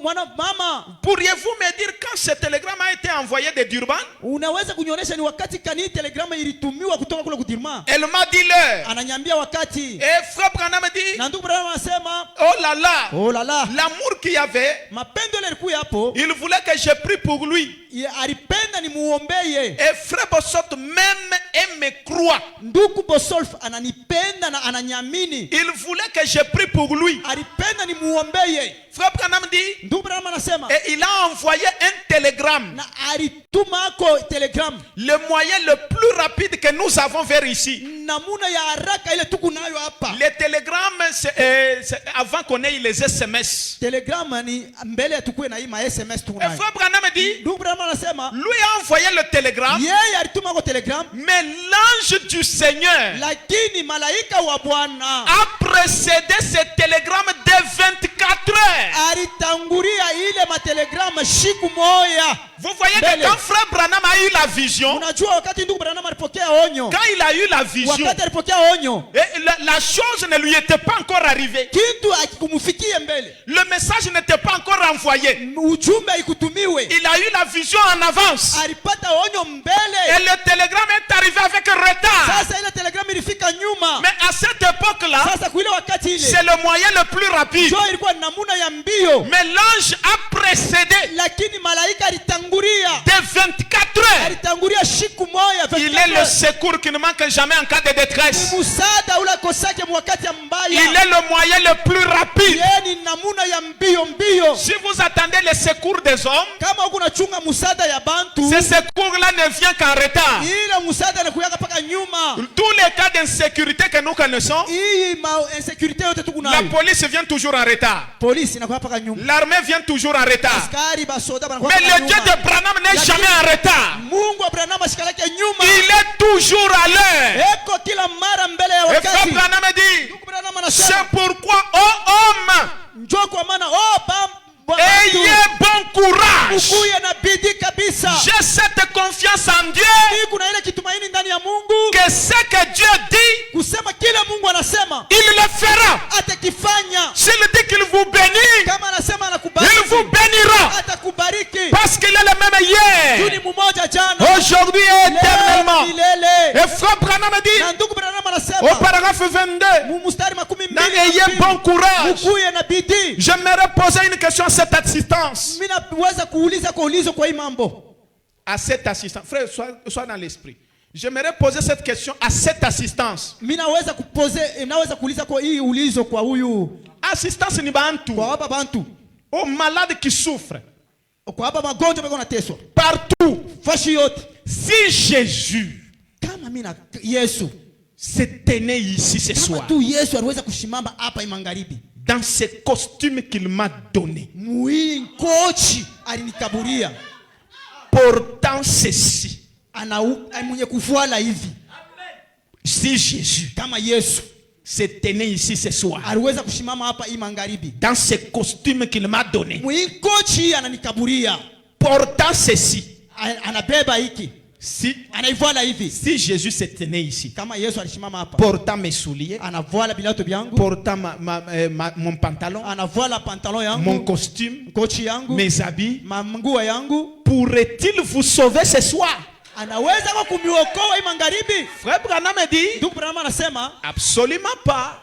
Mwana mama. pourriez-vous me dire quand ce télégramme a été envoyé de Durban? Unaweza kunionyesha ni wakati kani telegrama ilitumiwa kutoka kule Durban? Elle m'a dit l'heure. Ananyambia wakati. Et frère Branham dit, Na ndugu Branham anasema. oh là là, Oh la la. l'amour qu'il y avait, Mapendo ile ilikuwa hapo. il voulait que je prie pour lui. Alipenda ni muombeye. Et frère Bossot même et me croit. Ndugu Bosolf ananipenda na ananyamini. Il voulait que je prie pour lui. Alipenda ni muombeye. Frère Branham dit, Ndugu Branham anasema. et il a envoyé un télégramme. Na alituma ako telegram. Le moyen le plus rapide que nous avons vers ici. Namuna ya haraka ile tuku nayo hapa. Les télégrammes, c'est avant qu'on ait les SMS. Telegram ni mbele tukue na hii ma SMS tuku Et nayo. frère Branham dit, Ndugu Branham anasema. lui a envoyé le télégramme. Yeye alituma ako telegram. Mais l'ange du Seigneur Lakini malaika wa Bwana a précédé ce télégramme de 24 heures. alitangulia ile matelegrama siku moja. Vous voyez que quand frère Branham a eu la vision, Unajua wakati ndugu Branham alipokea onyo. quand il a eu la vision, Wakati alipokea onyo. et la chose ne lui était pas encore arrivée. Kitu akikumufikie mbele. Le message n'était pas encore envoyé. Ujumbe haikutumiwe. Il a eu la vision en avance. Alipata onyo mbele. Et le télégramme est arrivé avec retard. Sasa ile telegram ilifika nyuma. Mais à cette époque-là, Sasa kuile wakati ile. c'est le moyen le plus rapide. Jo ilikuwa namuna ya mbio. Mais l'ange a précédé Lakini malaika alitangulia. de 24 heures. Alitangulia siku moja. Il est le secours qui ne manque jamais en cas de détresse. Musada ula kosake wakati mbaya. Il est le moyen le plus rapide. Yeye ni namuna ya mbio mbio. Si vous attendez le secours des hommes, Kama uko unachunga musada ya bantu. ce secours-là ne vient qu'en retard. Ile musada inakuja paka nyuma. Tous les cas d'insécurité que nous connaissons, Hii ma insécurité yote tuko la nayo. police vient toujours en retard. Polisi inakuja paka nyuma. L'armée vient toujours en retard. Askari basoda banakuwa Mais paka le Dieu nyuma. de Branham n'est jamais en retard. Mungu Abrahamu ashikalake nyuma. Il est toujours à l'heure. Eko kila mara mbele ya Et frère wakati. Branham dit, Mungu Abrahamu c'est anasema pourquoi, ô homme, njoo kwa maana ayez bon courage. ukuye na bidii kabisa. J'ai cette confiance en Dieu Hii kuna ile kitumaini ndani ya Mungu. que ce que Dieu dit, Kusema kile Mungu anasema il le fera. atakifanya. S'il dit qu'il vous bénit, Kama anasema il anakubariki. vous bénira. Atakubariki. Parce qu'il est le même hier, Juni mmoja jana. aujourd'hui et éternellement. Milele. Et frère Branham dit, Na ndugu Branham au anasema paragraphe 22, mstari makumi na mbili ayez bon courage. ukuye na bidii. J'aimerais poser une question à cette assistance. Mimi naweza kuuliza kwa ulizo kwa hii mambo. À cette assistance. Frère, sois dans l'esprit. J'aimerais poser cette question à cette assistance. Mimi naweza kuuliza kwa hii ulizo kwa huyu. Assistance ni bantu. Kwa hapa bantu. Aux malades qui souffrent. Kwa hapa magonjwa bako nateswa. Partout. Fashi yote. Si Jésus Kama mimi na Yesu se tenait ici ce kama soir, tu Yesu aliweza kushimama hapa magharibi. dans ce costume qu'il m'a donné, Muhii kochi alinikaburia. portant ceci, Mwenye kufuala hivi. si Jésus Kama Yesu se tenait ici ce soir. aliweza kushimama hapa hii magharibi Dans ce costume qu'il m'a donné. mwikochi ananikaburia Portant ceci. anabeba hiki anaivala hivi. Si Jésus se tenait ici. Kama Yesu alishimama hapa. Portant mes souliers. Anavala bilato vyangu. Portant mon pantalon. Anavala pantalon yangu. Mon costume. Kochi yangu. Mes habits. Manguo yangu. Pourrait-il vous sauver ce soir? Anaweza kwa kumiokoa hii magharibi? Frère Branham a dit. Ndugu Branham anasema absolument pas.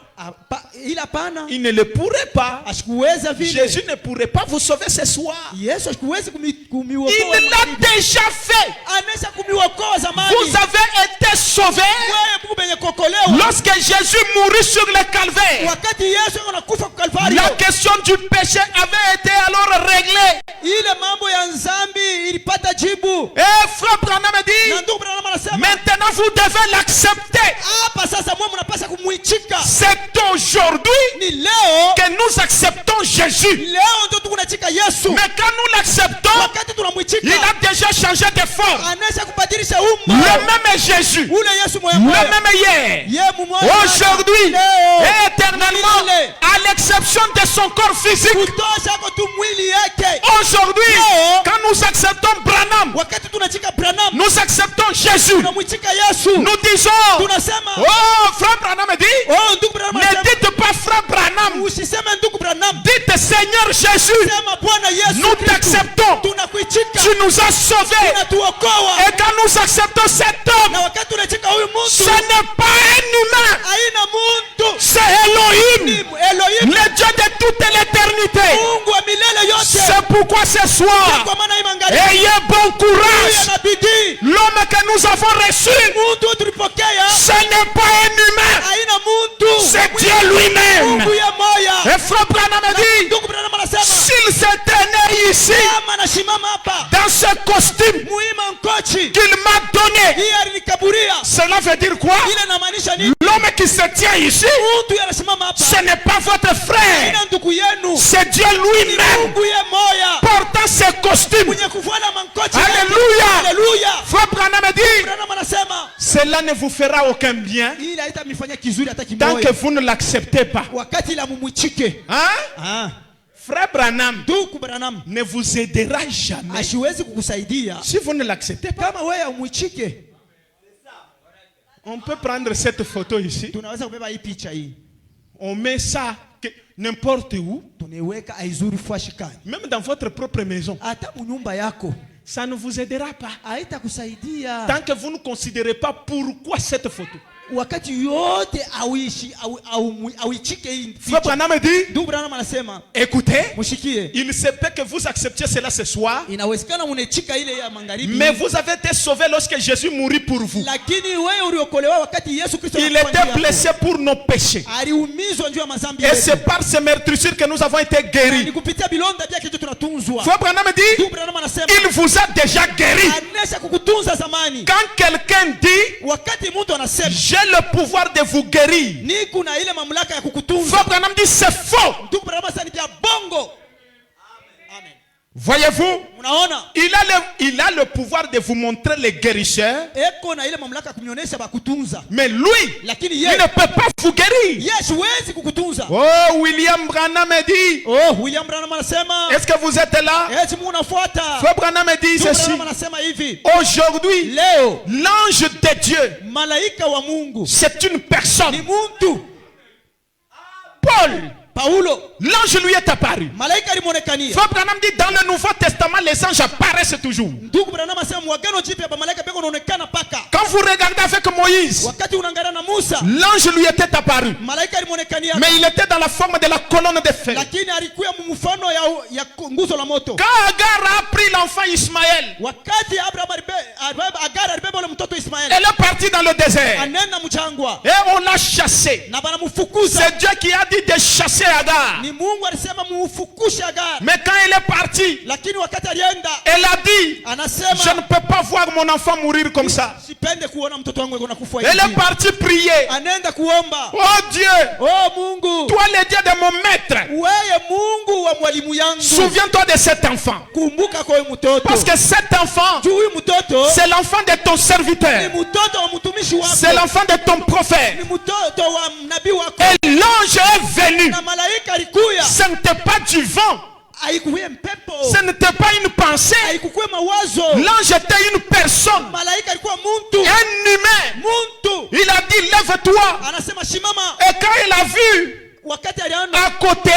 Ila pana. Il ne le pourrait pas. Ashikuweza vile. Jésus ne pourrait pas vous sauver ce soir. Yesu ashikuwezi kumiokoa. Il l'a déjà fait. Anesha kumiokoa zamani. Vous avez été sauvés. Lorsque Jésus mourut sur le calvaire. Wakati Yesu anakufa kwa Kalvari. La question du péché avait été alors réglée. Ile mambo ya nzambi ilipata jibu. Et frère Branham a dit, maintenant vous devez l'accepter. Hapa sasa mwe mnapaswa kumuitika. C'est aujourd'hui ni leo que nous acceptons Jésus. Leo ndio tunachika Yesu. Mais quand nous l'acceptons, wakati tunamuitika, il a déjà changé de forme. Anaweza kubadilisha umbo. Le même Jésus. Ule Yesu le même hier. Aujourd'hui et éternellement, à l'exception de son corps physique. Aujourd'hui, quand nous acceptons Branham, nous acceptons Jésus. Nous disons, oh frère Branham dit, ne dites pas frère Branham, dites Seigneur Jésus, nous t'acceptons, tu nous as sauvés. Et quand nous acceptons cet homme, ce n'est pas un humain, c'est Elohim, le Dieu de toute l'éternité. C'est pourquoi ce soir, ayez bon courage. L'homme que nous avons reçu, ce n'est pas un humain, c'est Dieu lui-même. Et frère Branham a dit, s'il s'était né ici, dans ce costume qu'il m'a donné, cela veut dire quoi? L'homme qui se tient ici, ce n'est pas votre frère, c'est Dieu lui-même portant ce costume. Alléluia. Frère Branham a dit, cela ne vous fera aucun bien tant que vous ne l'acceptez pas. Hein? Frère Branham ne vous aidera jamais si vous ne l'acceptez pas. On peut prendre cette photo ici. On met ça n'importe où. Même dans votre propre maison. Ça ne vous aidera pas. Tant que vous ne considérez pas pourquoi cette photo. Frère Branham dit, écoutez, il se peut que vous acceptiez cela ce soir, mais vous avez été sauvés lorsque Jésus mourut pour vous. Il était blessé pour nos péchés, et c'est par ces meurtrissures que nous avons été guéris. Frère Branham dit, il vous a déjà guéri. Quand quelqu'un dit, j'ai le pouvoir de vous guérir, Frère Branham dit, c'est faux. Voyez-vous, il a le pouvoir de vous montrer les guérisseurs, mais lui, il ne peut pas vous guérir. Oh, William Branham a dit, est-ce que vous êtes là? Frère Branham a dit ceci, aujourd'hui, l'ange de Dieu, c'est une personne. Paul, l'ange lui est apparu. Frère Branham dit, dans le Nouveau Testament, les anges apparaissent toujours. Quand vous regardez avec Moïse, l'ange lui était apparu, mais il était dans la forme de la colonne de feu. Quand Agar a pris l'enfant Ismaël, elle est partie dans le désert et on l'a chassé. C'est Dieu qui a dit de chasser Agar. Mais quand elle est partie, elle a dit, je ne peux pas voir mon enfant mourir comme ça. Elle est partie prier. Oh Dieu, toi le Dieu de mon maître, wa mwalimu yangu. Souviens-toi de cet enfant. Kumbuka kwa huyu mtoto. Parce que cet enfant, Juu huyu mtoto c'est l'enfant de ton ni serviteur. mtoto wa mtumishi wako. C'est l'enfant de ton prophète. Ni mtoto wa nabii wako. Et l'ange est venu. Na malaika alikuya. Ce n'était pas du vent. Haikuwe mpepo. Ce n'était pas une pensée. Haikuwe mawazo. L'ange était une personne. Malaika alikuwa muntu. Un humain. Muntu. Il a dit lève-toi. Anasema shimama. Et quand il a vu, Wakati aliona à côté,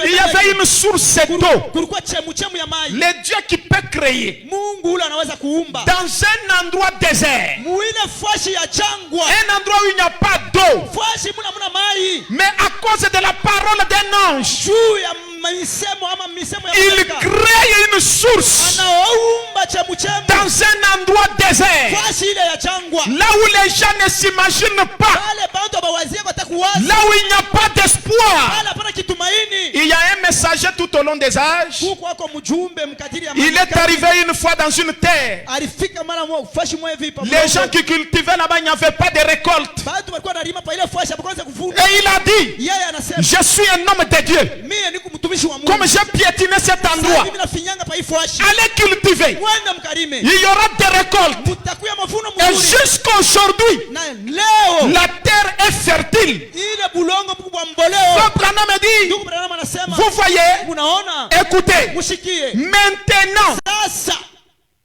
il y avait une source d'eau. kulikuwa chemu ya maji. Le Dieu qui peut créer Mungu ule anaweza kuumba. dans un endroit désert, Muile fashi ya jangwa. un endroit où il n'y a pas d'eau, Fashi muna mai. mais à cause de la parole d'un ange, Juu ya misemo ama misemo ya il malaika. crée une source Anaumba chemu. dans un endroit désert, Fashi ile ya jangwa. là où les gens ne s'imaginent pas, Pale bantu bawazie batakuwaza. là où il n'y a pas d'espoir. Pale hapana kitumaini. Il y a un messager tout au long des âges. Huko wako mjumbe mkadiri ya Il est arrivé une fois dans une terre. alifika mara moja fashi moja hivi pamoja. Les gens qui cultivaient là-bas, il n'y avait pas de récolte. Watu walikuwa wanalima pa ile fashi hapo kwanza kuvuna. Et il a dit, Yeye anasema je suis un homme de Dieu. mimi niko mtumishi wa Mungu. Comme j'ai piétiné cet endroit, Mimi nafinyanga pa hii fashi. allez cultiver. Mwenda mkarime. Il y aura des récoltes. Mtakuya mavuno Et mzuri. jusqu'à aujourd'hui, Na leo la terre est fertile. ile bulongo mkubwa mboleo. Abraham me dit, Ndugu Branham anasema vous voyez, unaona écoutez, mushikie. maintenant, Sasa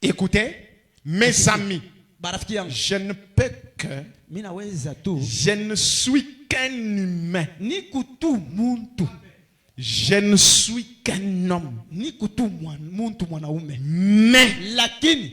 écoutez, mes amis, barafiki yangu je ne peux que, mimi naweza tu je ne suis qu'un humain. niko tu muntu. Je ne suis qu'un homme. Niko tu muntu mwanaume. Mais Lakini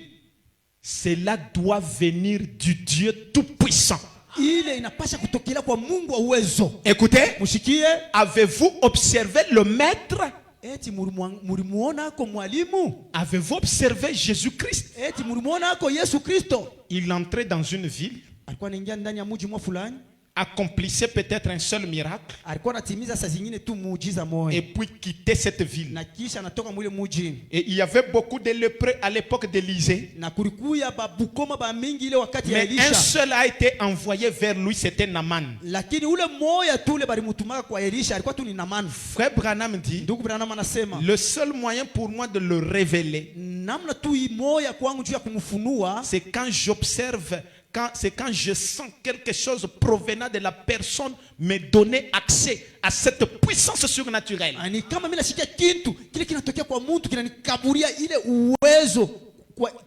cela doit venir du Dieu Tout-Puissant. ile inapasha kutokea kwa Mungu wa uwezo. Écoutez, Mushikie. avez-vous observé le maître? Eti mulimuona ko mwalimu. Avez-vous observé Jésus-Christ? Eti mulimuona ko Yesu Kristo. Il entrait dans une ville, Alikuwa anaingia ndani ya mji mwa fulani. accomplissait peut-être un seul miracle, Alikuwa anatimiza saa zingine tu muujiza moja. et puis quittait cette ville. Na kisha anatoka mwile mji. Et il y avait beaucoup de lépreux à l'époque d'Élisée. Na kulikuya babukoma ba mingi ile wakati ya Mais un Elisha. seul a été envoyé vers lui, c'était Naaman. Lakini ule moya tu ule balimutumaka kwa Elisha alikuwa tu ni Naamani. Frère Branham dit, Ndugu Branham anasema le seul moyen pour moi de le révéler, namna tu hii moya kwangu juu ya kumfunua c'est quand j'observe, c'est quand je sens quelque chose provenant de la personne me donner accès à cette puissance surnaturelle. ni kama mimi nasikia kitu kile kinatokea kwa mtu kinanikaburia ile uwezo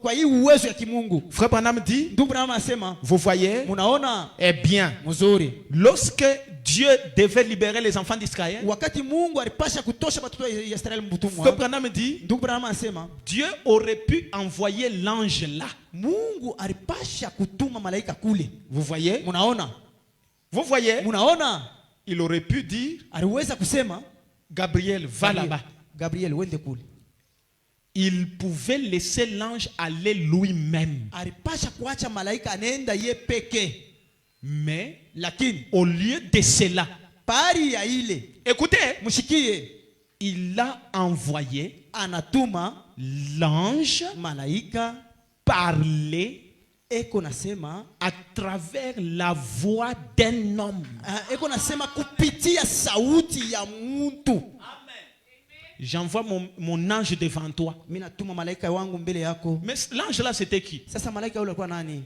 kwa hii uwezo ya kimungu. Frère Branham dit, Ndugu Branham anasema vous voyez, munaona eh bien, mzuri lorsque Dieu devait libérer les enfants d'Israël, wakati Mungu alipasha kutosha watoto wa Israeli Frère mtumwa. Branham dit, Ndugu Branham anasema Dieu aurait pu envoyer l'ange là. Mungu alipasha kutuma malaika kule. Vous voyez, Munaona? vous voyez, Munaona? il aurait pu dire, Aliweza kusema Gabriel, va là-bas. Gabriel wende kule. Il pouvait laisser l'ange aller lui-même. Alipasha kuacha malaika anaenda ye peke. Mais Lakini au lieu de cela, pari ya ile écoutez, mushikie il a envoyé anatuma l'ange malaika parler eko nasema à travers la voix d'un homme. eko nasema kupitia sauti ya mtu. J'envoie mon ange devant toi. Mimi natuma malaika wangu mbele yako. Mais l'ange là, c'était qui? Sasa malaika yule alikuwa nani?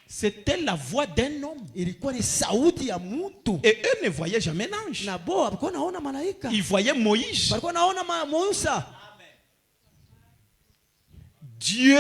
C'était la voix d'un homme. Ilikuwa ni sauti ya mtu. Et eux ne voyaient jamais l'ange. Na bo alikuwa naona malaika. Ils voyaient Moïse. Alikuwa naona Musa. Dieu,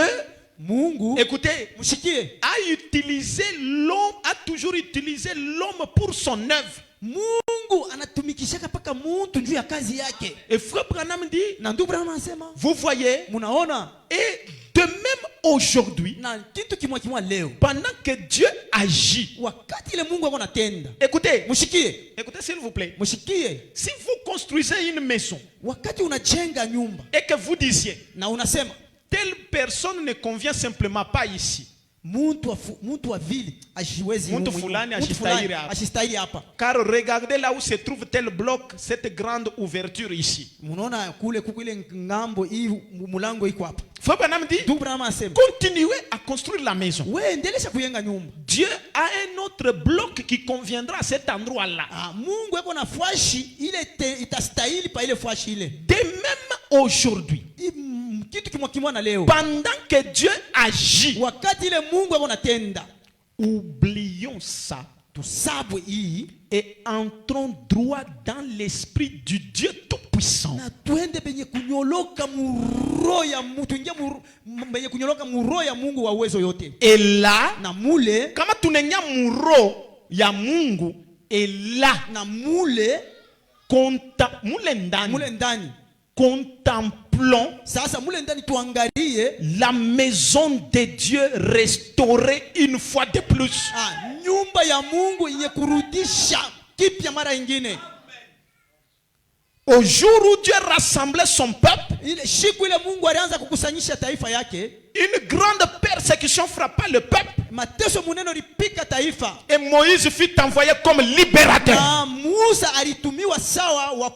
Mungu, écoutez, mshikie, a utilisé l'homme, a toujours utilisé l'homme pour son œuvre. Mungu anatumikishaka paka mtu juu ya kazi yake. Et frère Branham dit, Na ndugu Branham anasema, vous voyez, munaona? et de même aujourd'hui, Na kitu kimwa leo, pendant que Dieu agit, wakati ile Mungu ako natenda, écoutez, mshikie, écoutez s'il vous plaît, mshikie, si vous construisez une maison wakati unajenga nyumba et que vous disiez, na unasema telle personne ne convient simplement pas ici, muntu wa vile ashiwezi Muntu fulani ashistahili hapa. ashistahili hapa. car regardez là où se trouve tel bloc, cette grande ouverture ici. Munaona kule kuko ile ngambo hii mulango iko hapa. Frère Branham dit, Ndugu Branham anasema, continuez à construire la maison. wewe endelesha kujenga nyumba. Dieu a un autre bloc qui conviendra à cet endroit-là. Mungu yuko na fwashi ile itastahili pa ile fwashi ile. De même aujourd'hui, Kitu kimwa na leo. pendant que Dieu agit, Wakati ile Mungu yuko natenda, oublions ça. Tusabwe hii Et entrons droit dans l'esprit du Dieu Tout-Puissant. na tuende penye kunyoloka muroho ya mtu, ingia penye kunyoloka muroho ya Mungu wa uwezo yote. Et là, Na mule kama tunenya muro ya Mungu, et là, na mule mule ndani, contemplons sasa, mule ndani tuangalie la maison de Dieu restaurée une fois de plus. nyumba ya Mungu yenye kurudisha kipya mara ingine. Au jour où Dieu rassemblait son peuple, Ile siku ile Mungu alianza kukusanyisha taifa yake, une grande persécution frappa le peuple. mateso muneno lipika taifa, Et Moïse fut envoyé comme libérateur. na Musa alitumiwa sawa wa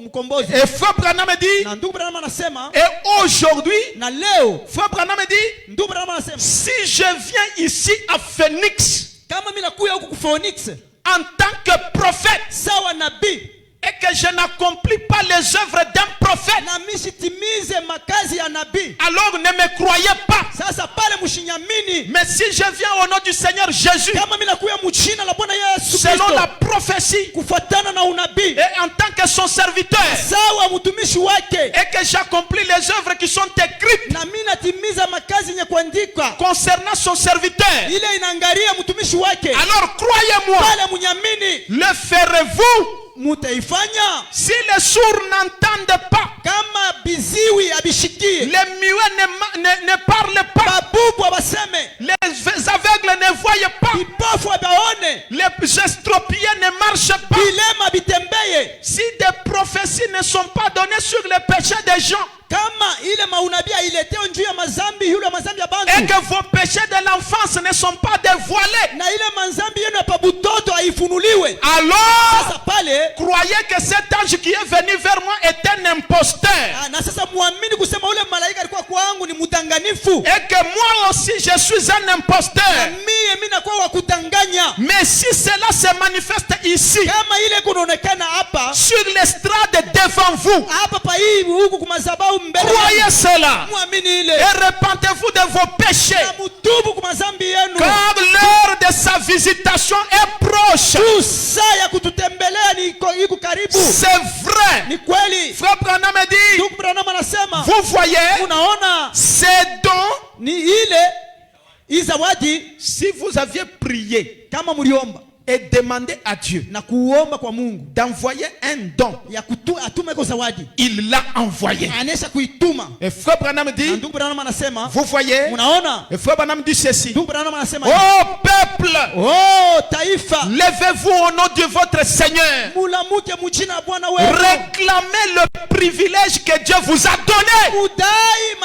mkombozi. Et Frère Branham dit, Na ndugu Branham anasema, et aujourd'hui, na leo Frère Branham dit, ndugu Branham anasema, si je viens ici à Phoenix kama mimi nakuya huku ku Phoenix en tant que prophète sawa nabii, et que je n'accomplis pas les œuvres d'un prophète, na mimi sitimize makazi ya nabii, alors ne me croyez pas. sasa pale mshinyamini. Mais si je viens au nom du Seigneur Jésus, Kama mimi nakuya mchina la Bwana Yesu selon Kristo, la prophétie, kufuatana na unabii, et en tant que son serviteur, sawa mtumishi wake, et que j'accomplis les œuvres qui sont écrites na mimi natimiza makazi yenye kuandikwa concernant son serviteur, ile inaangalia mtumishi wake, alors croyez-moi, pale mnyamini, le ferez-vous? mutaifanya. Si les sourds n'entendent pas, Kama biziwi abishikie, les muets ne parlent pas, babubu abaseme, les aveugles ne voient pas, vipofu abaone, les estropiés ne marchent pas, vilema bitembeye. si des prophéties ne sont pas données sur les péchés des gens, Kama ile maunabii aileteo juu ya mazambi, yule mazambi ya et bantu, que vos péchés de l'enfance ne sont pas dévoilés, na ile mazambi yenu ya pabutoto haifunuliwe, alors sasa pale, croyez que cet ange qui est venu vers moi est un imposteur, na sasa muamini kusema ule malaika alikuwa kwangu ni mdanganifu, et que moi aussi je suis un imposteur. mimi nakuwa wa kudanganya. Mais si cela se manifeste ici, Kama ile kunaonekana hapa sur l'estrade devant vous, hapa pa hii huku kumazabau mbele, croyez cela muamini ile, et repentez-vous de vos péchés, na mutubu kumazambi yenu, car l'heure de sa visitation est proche. saa ya kututembelea iko karibu. C'est vrai. Ni kweli. Frère Branham dit, Ndugu Branham anasema, vous voyez, unaona ces dons, ni ile izawadi, si vous aviez prié kama mliomba et demandé à Dieu na kuomba kwa Mungu d'envoyer un don, ya atume kwa zawadi, il l'a envoyé. anesha kuituma. Et Frère Branham Na dit, ndugu Branham anasema, vous voyez, unaona, et Frère Branham dit ceci, ndugu Branham anasema, oh peuple, oh taifa, levez-vous au nom de votre Seigneur, mulamuke mjina Bwana wenu, réclamez le privilège que Dieu vous a donné. mudai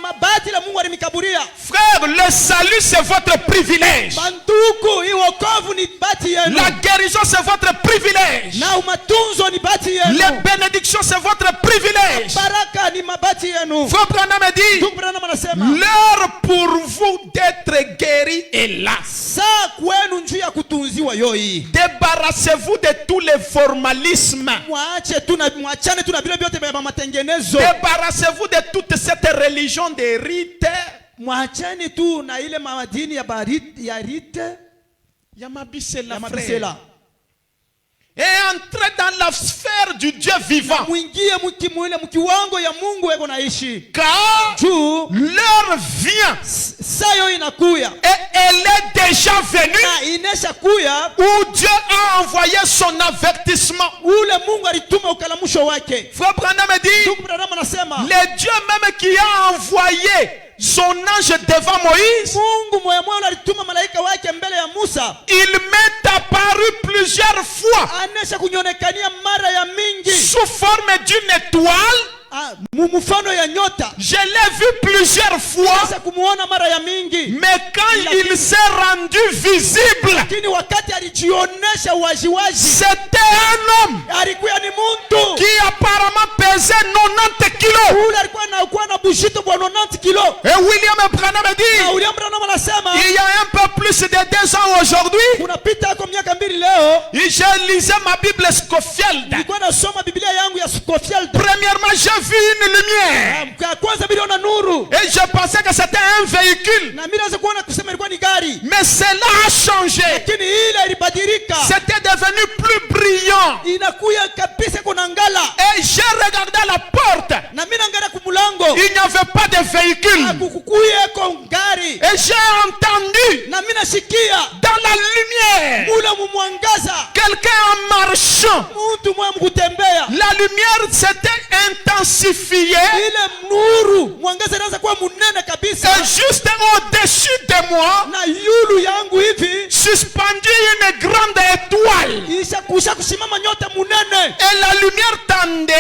mabati la Mungu alimikaburia. Frère, le salut c'est votre privilège, Banduku, hii wokovu ni bati yenu, la guérison c'est votre privilège, na umatunzo ni bati yenu, les bénédictions c'est votre privilège. baraka ni mabati yenu. Frère Branham dit, Ndugu Branham anasema, l'heure pour vous d'être guéri est là. saa kwenu njuu ya kutunziwa yoi. Débarrassez-vous de tous les formalismes. Mwachane tu na vile vyote vya matengenezo. Débarrassez-vous de toute cette religion des rites. Mwachane tu na ile madini ya rite Ya mabisela, ya frère. mabisela. Et entrez dans la sphère du Dieu vivant. Mwingie mkiwango ya Mungu eko naishi. Car Juu l'heure vient. saa yo inakuya. Et elle est déjà venue. Na inesha kuya Où Dieu a envoyé son avertissement. ule Mungu alituma ukalamusho wake. Frère Branham dit, Ndugu Branham anasema, le Dieu même qui a envoyé son ange devant Moïse, Mungu moyo alituma malaika wake mbele ya Musa. il m'est apparu plusieurs fois Anesha kunyonekania mara ya mingi sous forme d'une étoile. mfano ya nyota. Je l'ai vu plusieurs fois, Anesha kumuona mara ya mingi. mais quand il s'est rendu visible, Lakini wakati alijionesha waziwazi, c'était un homme alikuwa ni mtu qui apparemment pesait 90 kilos. ule alikuwa na bujito bwa 90 kilo. Et William Branham Na dit, William Branham anasema il y a un peu plus de 2 ans aujourd'hui, kunapita kwa miaka 2 leo j'ai lisé ma Bible Scofield. nilikuwa nasoma Biblia yangu ya Scofield. Premièrement, j'ai vu une lumière. Kwa kwanza biliona nuru. Et je pensais que c'était un véhicule. Na mimi naweza kuona kusema ilikuwa ni gari. Mais cela a changé. Lakini ile ilibadilika. C'était devenu plus brillant. Inakuya kabisa kuna ngala. Et j'ai regardé à la porte. Na mimi naangalia kumulango. Il n'y avait pas de véhicule. Hakukuye kwa gari. Et j'ai entendu Na mimi nasikia dans la lumière mula mumwangaza quelqu'un en marchant. mtu mwa mkutembea. La lumière s'était intensifiée. Ile nuru mwangaza inaanza kuwa munene kabisa. Et juste au-dessus de moi, Na yulu yangu hivi suspendu une grande étoile. isha kusimama nyota munene. Et la lumière tendait.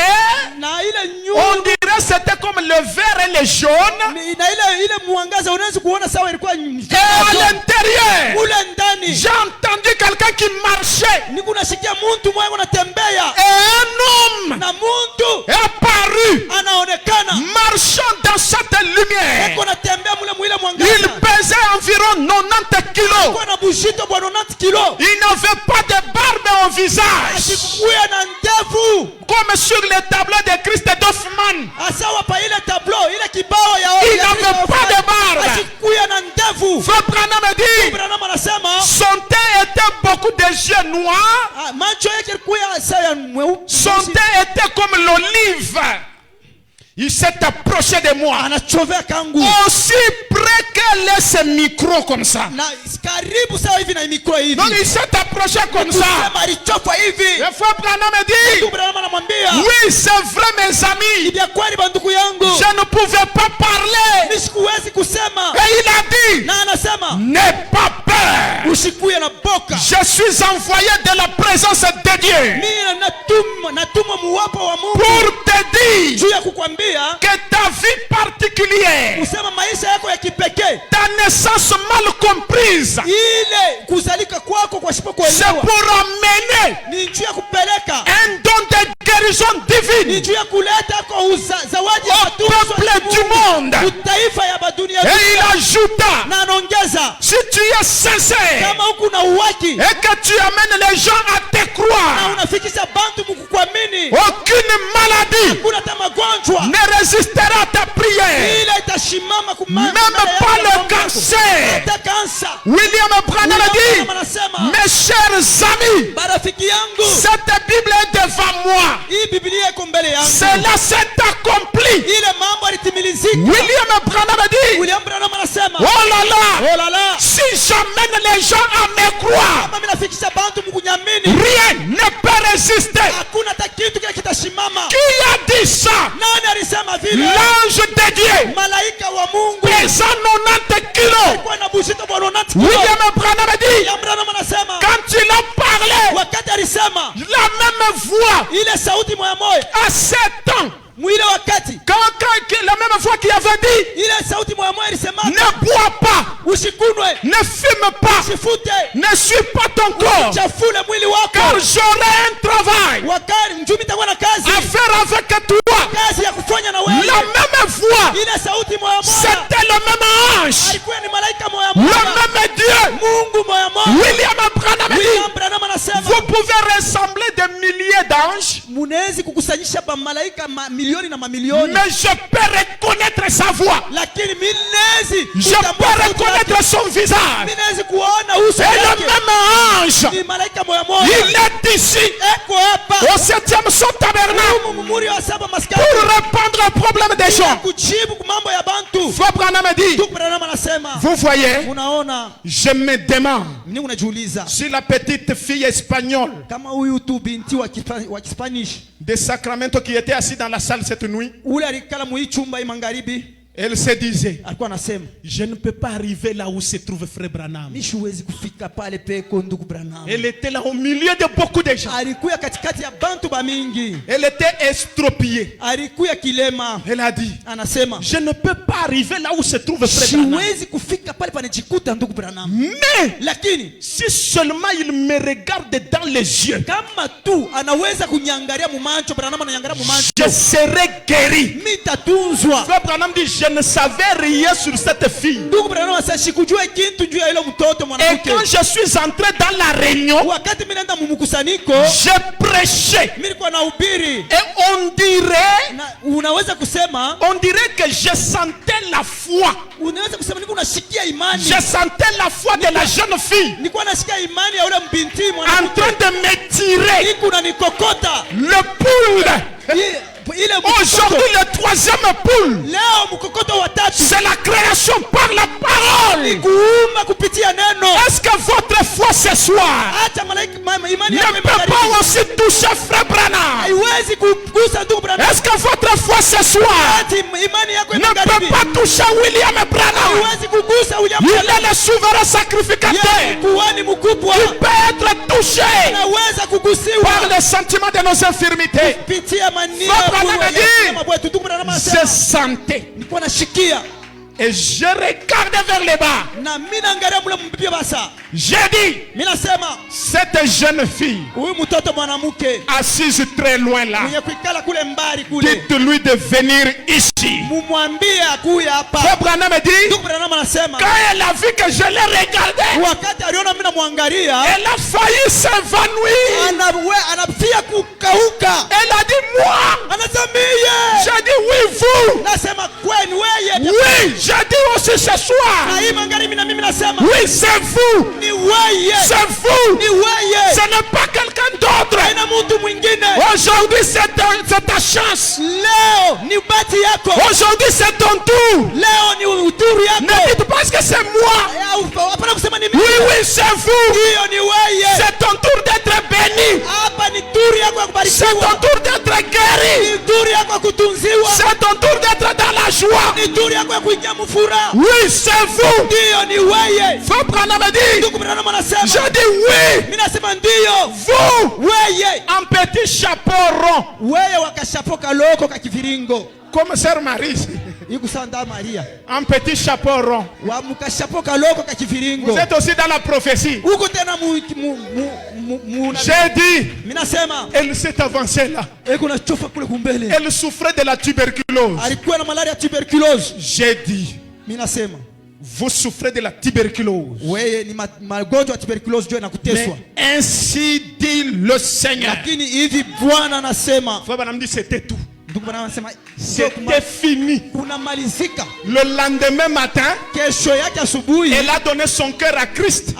Na ile On nyuru dirait c'était comme le vert et le jaune. na ile mwangaza unaweza kuona sawa ilikuwa Et à l'intérieur, ule ndani. j'ai entendu quelqu'un qui marchait. Niko nasikia mtu mmoja anatembea Et un homme na mtu est apparu, anaonekana marchant dans cette lumière. eko anatembea mule mwile Il mwangaza. pesait environ 90 kilos. Kwa na bushito bwa 90 kilo. Il n'avait pas de barbe au visage, Asikuya na ndevu. comme sur le tableau de Christ Hoffman. Asawa pa ile tableau ile kibao ya Il n'avait pas de barbe. asikuya na ndevu. Frère Branham dit, Branham anasema son teint était beaucoup de yeux noirs. macho yake ilikuwa sawa mweupe. Son teint était comme l'olive. Il s'est approché de moi. Anachovea kangu. Aussi près qu'elle est ce micro comme ça. Na karibu sawa hivi na mikro hivi. Donc il s'est approché comme ça. Kusema alichofa hivi. Le frère Branham dit, Branham anamwambia oui, c'est vrai mes amis. vya kweli bandugu yangu. Je ne pouvais pas parler. Nisikuwezi kusema. Et il a dit, Na anasema n'aie pas peur. usikuye na boka. Je suis envoyé de la présence de Dieu Mimi natumwa muwapo wa Mungu pour te dire juu ya kukwambia que ta vie particulière, kusema maisha yako ya kipekee, ta naissance mal comprise, ile kuzalika kwako kwa sipo c'est kuelewa pour amener ni njia ya kupeleka, un don de guérison ni divine njia ya kuleta kwa zawadi ya au matunzo peuple ya du Mungu, monde. utaifa ya badunia Et il ajouta, na anaongeza si tu es sincère kama huku na uwaki et que tu amènes les gens à te na croire, unafikisha bantu mkukuamini, aucune maladie kuna hata magonjwa ne résistera à ta prière, ile itashimama même pas le cancer. hata kansa. William Branham dit, Anasema mes chers amis, marafiki yangu, cette Bible est devant moi. hii Biblia iko mbele yangu, Cela s'est accompli. ile mambo yalitimilizika. William Branham dit, William Branham anasema oh là là, oh la la, si j'amène les gens à me croire, kama mimi nafikisha bantu mkunyamini, rien ne peut résister. hakuna hata kitu kile kitashimama. Qui a dit ça? Nani alisema vile? L'ange de Dieu, Malaika wa Mungu pesant 90 kilos. kwa na bushito bwa 90 kilo. William Branham dit, William Branham anasema quand il a parlé, wakati alisema la même voix ile sauti moya moya à 7 ans, mwile wakati la même voix qui avait dit, ile sauti moya moya ilisema ne bois pas, usikunwe, ne fume pas, usifute, ne suis pas ton corps, chafule mwili wako, car j'aurai un travail wakati mjumi takuwa na kazi à faire avec toi. kazi ya kufanya na wewe. La même voix, Ile sauti moya moya c'était le même ange, alikuwa ni malaika moya le moya, même Dieu. Mungu moya moya. William Branham dit, William Branham anasema vous pouvez ressembler des milliers d'anges, munawezi kukusanyisha ba malaika milioni na mamilioni, mais je peux reconnaître sa voix. lakini minezi Je peux reconnaître son visage. minezi kuona uso Et le wake. même ange, Ni malaika moya moya il est ici, eko hapa au 7e son tabernacle, humu mumuri wa saba maskani pour répondre aux problèmes des gens. kujibu kwa mambo ya bantu. Frère Branham dit, Ndugu Branham anasema vous voyez, unaona, je me demande ni unajiuliza si la petite fille espagnole kama huyu tu binti wa Kispanish de Sacramento qui était assis dans la salle cette nuit, ule alikala mu chumba hii magharibi, Elle se disait, alikuwa anasema je ne peux pas arriver là où se trouve frère Branham. mimi siwezi kufika pale peko ndugu Branham. Elle était là au milieu de beaucoup de gens. Alikuwa katikati ya bantu bamingi. Elle était estropiée. Alikuwa kilema. Elle a dit, Anasema je ne peux pas arriver là où se trouve frère Branham. siwezi kufika pale panajikuta ndugu Branham. Mais Lakini si seulement il me regarde dans les yeux, kama tu anaweza kunyangalia mumacho, Branham ananyangalia mumacho, je serai guéri. mitatunzwa. Frère Branham dit, je ne savais rien sur cette fille. Ndugu Branham anasema sikujua kitu juu ya ile mtoto Et mwanamke. quand je suis entré dans la réunion, Wakati mimi naenda mumukusanyiko, j'ai prêché. mimi nilikuwa nahubiri Et on dirait na unaweza kusema que je sentais la foi. unaweza kusema niko unashikia imani. Je sentais la foi de la jeune fille Nilikuwa nasikia imani ya ule mbinti en mwanamke. train de me tirer Iko unanikokota. le poule. Ile Aujourd'hui, le troisième poule, leo mkokoto wa tatu c'est la création par la parole. kuumba kupitia neno. Est-ce que votre foi ce soir Acha malaika imani ne yako peut pas aussi toucher frère Branham? haiwezi kugusa ndugu Branham. Est-ce que votre foi ce soir Ati imani yako ne peut pas toucher William Branham? haiwezi kugusa William Il est le souverain sacrificateur. kuhani mkubwa. Il peut être touché Anaweza kugusiwa par les sentiments de nos infirmités. kupitia maneno Branham a dit, ndugu Branham Je anasema sentais nilikuwa nashikia et je regardais vers le bas. na mimi naangalia mle mpia basa. J'ai dit, Mimi nasema cette jeune fille huyu mtoto mwanamke assise très loin là, mwenye kuikala kule mbali kule, dites-lui de venir ici. mumwambie akuya hapa. Frère Branham me dit, Ndugu Branham anasema quand elle a vu que je l'ai regardé, wakati aliona mimi namwangalia elle a failli s'évanouir. anafia kukauka. Elle a dit, moi. Anasema mie. J'ai dit, oui, vous. Nasema kwani wewe? Oui, j'ai dit aussi ce Na soir. hii magharibi na mimi nasema Oui, c'est vous. ni wewe. C'est vous. Ni wewe. Ce n'est pas quelqu'un d'autre. Haina mtu mwingine. Aujourd'hui, c'est ta chance. Leo ni bahati yako. Aujourd'hui, c'est ton tour. Leo ni uturu yako. Ne dites pas que c'est moi. Hapana kusema ni mimi. Oui, oui, c'est vous. Hiyo ni wewe. C'est ton tour d'être béni. Hapa ni turu yako ya C'est ton kubarikiwa. tour d'être guéri. Ni turu yako ya kutunziwa. C'est ton tour d'être dans la joie. Ni turu yako ya kuingia mfuraha. Oui, c'est vous. Ndiyo ni wewe. Frère Branham me dit, Ndugu Branham anasema je dis oui. mimi nasema ndiyo. Vous, Wewe. en petit chapeau rond, Wewe wakashapoka loko ka kiviringo. comme Sœur Marie, Yuko Santa Maria. en petit chapeau rond. Wa mkashapoka loko ka kiviringo. Vous êtes aussi dans la prophétie. Uko tena J'ai dit, mimi nasema elle s'est avancée là. kuna chofa kule kumbele. Elle souffrait de la tuberculose. Alikuwa na malaria tuberculose. J'ai dit, Mimi nasema vous souffrez de la tuberculose. wewe ni magonjwa ya tuberculose ndio inakuteswa. Mais ainsi dit le Seigneur. Lakini hivi Bwana anasema, Frère Branham dit c'était tout. ndugu Branham anasema C'était fini. kunamalizika. Le lendemain matin, Kesho yake asubuhi elle a donné son cœur à Christ.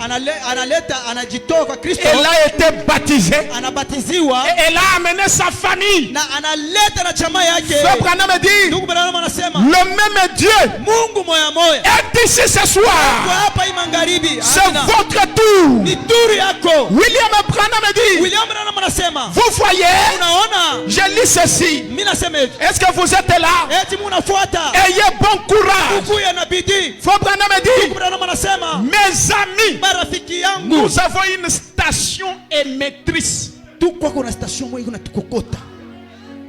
anajitoa kwa Kristo, Elle a été baptisée. anabatiziwa Et elle a amené sa famille. na analeta na chama yake. Frère Branham dit, Ndugu Branham anasema le même Dieu Mungu moya moya est ici ce kwa soir. hapa hii magharibi. C'est Amina. votre tour. Ni turu yako. William Branham dit, William Branham anasema vous voyez, unaona, je lis ceci. mimi nasema hivi, Est-ce que vous êtes là? eti munafuata Ayez bon courage. ukuye na bidii. Frère Branham dit, Ndugu Branham anasema mes amis, marafiki yangu, nous avons une station émettrice. tuko kuna station moja iko natukokota.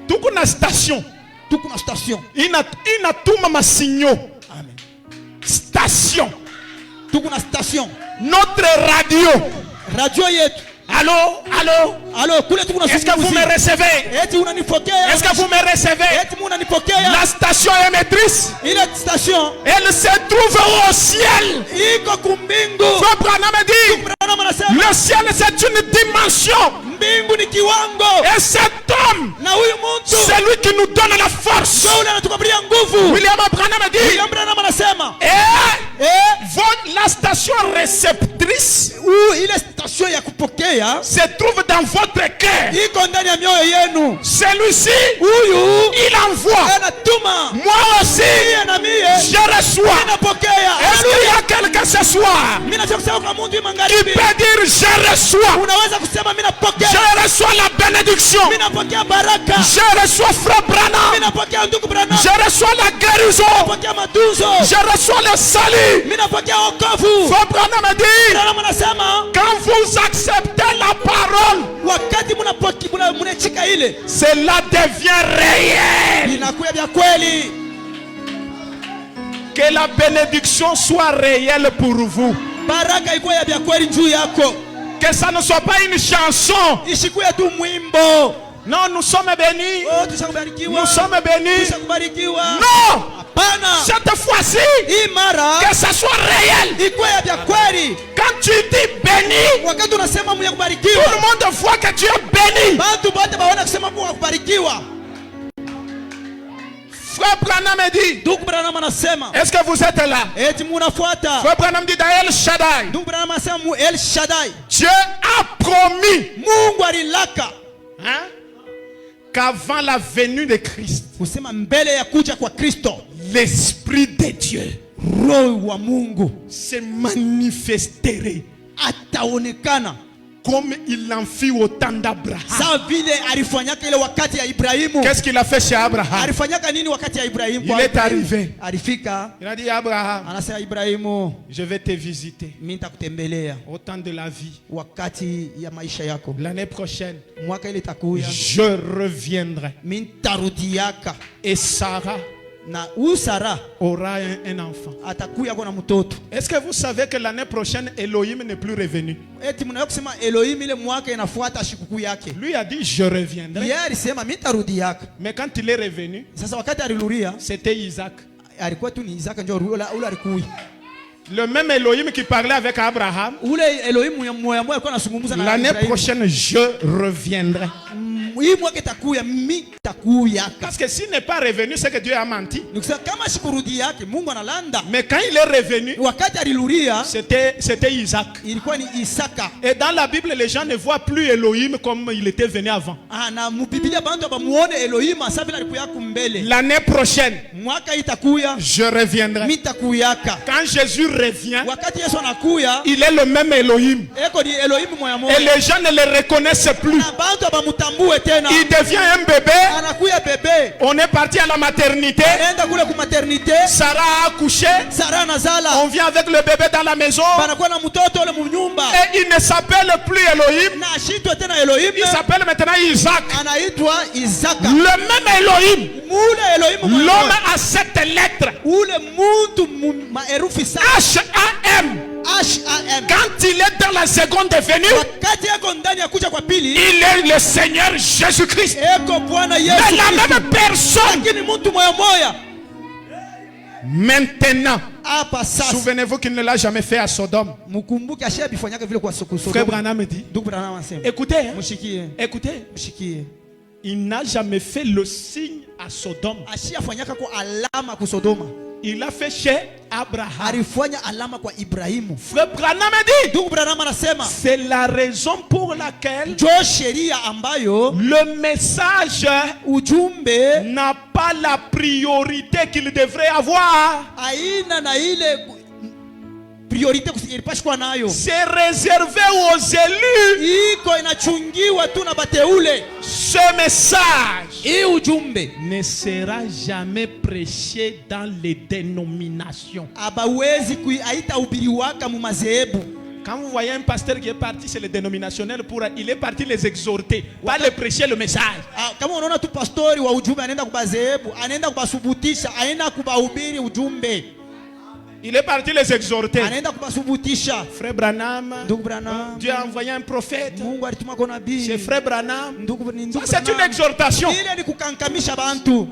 Tuko na station. Tuko na station. Inatuma masinyo. Amen. Station. Tuko na station. Notre radio. Radio yetu. Allô, allô. Alo, kule tuko na. Est-ce que vous me recevez? Eti unanipokea? Est-ce que vous me recevez? Eti unanipokea? La station émettrice, Ile station elle se trouve au ciel. iko kumbingu. Frère Branham dit, Branham anasema le ciel c'est une dimension. mbingu ni kiwango. Et cet homme, Na huyu mtu c'est lui qui nous donne la force. ndio anatukabiria nguvu. William Branham dit, William Branham anasema la station réceptrice ile station ya kupokea se trouve dans votre cœur. iko ndani ya mioyo yenu. Celui-ci, Huyu il envoie. anatuma, Moi aussi, na mie je reçois. napokea. Est-ce qu'il y a quelqu'un ce soir Mimi nataka kusema kwa Mungu qui magharibi, peut dire je reçois? unaweza kusema mimi napokea. Je reçois la bénédiction. Minapokea baraka. Je reçois frère Branham. Minapokea ndugu Branham. Je reçois la guérison. Minapokea matunzo. Je reçois le salut. Minapokea wokovu. Frère Branham me dit, Branham anasema quand vous acceptez la parole, wakati munachika ile, cela devient réel. inakuwa vya kweli. Que la bénédiction soit réelle pour vous. Baraka ikuwe ya vya kweli juu yako. Que ça ne soit pas une chanson. Isikuwe tu mwimbo. Non, nous sommes bénis. Oh, tushakubarikiwa. Nous sommes bénis. Tushakubarikiwa. Non. Hapana. Cette fois-ci, Imara. que ça soit réel. Ikuwe ya vya kweli. Quand tu dis béni, Wakati unasema mwenye tout kubarikiwa, le monde voit que tu es béni. watu wote baona kusema mwenye kubarikiwa. Frère Branham me dit, Ndugu Branham anasema, est-ce que vous êtes là? eti munafuata. Frère Branham dit dans El Shaddai, Ndugu Branham anasema mu El Shaddai, Dieu a promis, Mungu alilaka, hein, qu'avant la venue de Christ, kusema mbele ya kuja kwa Kristo, l'Esprit de Dieu Roho wa Mungu se manifesterait ataonekana comme il en fit au temps d'Abraham. sawa vile alifanyaka ile wakati ya Ibrahimu. Qu'est-ce qu'il a fait chez Abraham? Alifanyaka nini wakati ya Ibrahimu? Il est arrivé. Alifika, Il a dit, Abraham, anasema Ibrahimu, je vais te visiter mimi nitakutembelea au temps de la vie. wakati ya maisha yako. L'année prochaine, Mwaka ile itakuya, je reviendrai. mimi nitarudiaka Et Sarah na Sara aura un enfant. atakuya kwa na mtoto. Est-ce que vous savez que l'année prochaine, Elohim n'est plus revenu? Eti mnaweza kusema Elohim ile mwaka inafuata shikuku yake. Lui a dit, je reviendrai. Yeye alisema mimi nitarudiaka. Mais quand il est revenu, Sasa wakati alirudia, c'était Isaac. alikuwa tu ni Isaka ndio ule alikuwa. Le même Elohim qui parlait avec Abraham. Ule Elohim ya moya moya alikuwa anazungumza na L'année Ibrahimu. prochaine, je reviendrai. Hii mwaka itakuya, mimi nitakuya. Parce que s'il n'est pas revenu, c'est que Dieu a menti. Nikusema kama shikurudi yake Mungu analanda. Mais quand il est revenu, Wakati alirudia, c'était Isaac. ilikuwa ni Isaka. Et dans la Bible, les gens ne voient plus Elohim comme il était venu avant. Na mubiblia bantu bamuone Elohim asa vile alikuwa kumbele. L'année prochaine, Mwaka itakuya, je reviendrai. mimi nitakuyaka. Quand Jésus revient, Wakati Yesu anakuya, il est le même Elohim. eko ni Elohim moya moya. Et les gens ne le reconnaissent plus. Na bantu bamutambue tena. Il devient un bébé. Anakuya bebe. On est parti à la maternité. Enda kule ku maternité. Sarah a accouché. Sara nazala. On vient avec le bébé dans la maison. Banakuwa na mtoto ule munyumba. Et il ne s'appelle plus Elohim. Na ashitwa tena Elohim. Il s'appelle maintenant Isaac. Anaitwa Isaka. Le même Elohim. Mule Elohim moya L'homme moya. a cette lettre. Ule muntu maerufi sana. H-A-M. H-A-M. Quand il est dans la seconde venue, Wakati yako ndani ya kuja kwa pili, il est le Seigneur Jésus-Christ. eko Bwana Yesu Mais la Kristo. même personne. Lakini muntu moya moya. Maintenant, Hapa sasa. souvenez-vous qu'il ne l'a jamais fait à Sodome. Mkumbuke ashabifanyaka vile kwa soko. Frère Branham me dit, Ndugu Branham anasema. écoutez, hein, Mushikie. écoutez, Mushikie. il n'a jamais fait le signe à Sodome. Ashiyafanyaka kwa alama ku Sodoma. Il l'a fait chez Abraham. Alifanya alama kwa Ibrahimu. Frère Branham me dit, Ndugu Branham anasema c'est la raison pour laquelle jo sheria ambayo le message ujumbe n'a pas la priorité qu'il devrait avoir. aina na ile priorite ilipaswa kuwa nayo. C'est réservé aux élus. Iko inachungiwa tu na bateule. Ce message Hii ujumbe ne sera jamais prêché dans les dénominations. abawezi haitahubiriwaka mu madhehebu. Quand vous voyez un pasteur qui est parti chez les dénominationnels, il est parti les exhorter, pas les prêcher le message. Kama unaona tu pastori wa ujumbe anaenda kubazehebu, anaenda kubasubutisha, anaenda kubahubiri ujumbe. Il est parti les exhorter. Anaenda kubasubutisha. Frère Branham, Ndugu Branham, Dieu a envoyé un prophète. Mungu alituma kwa nabii. C'est Frère Branham. Ndugu ni ndugu. Ça c'est une exhortation. Ile ni kukankamisha bantu.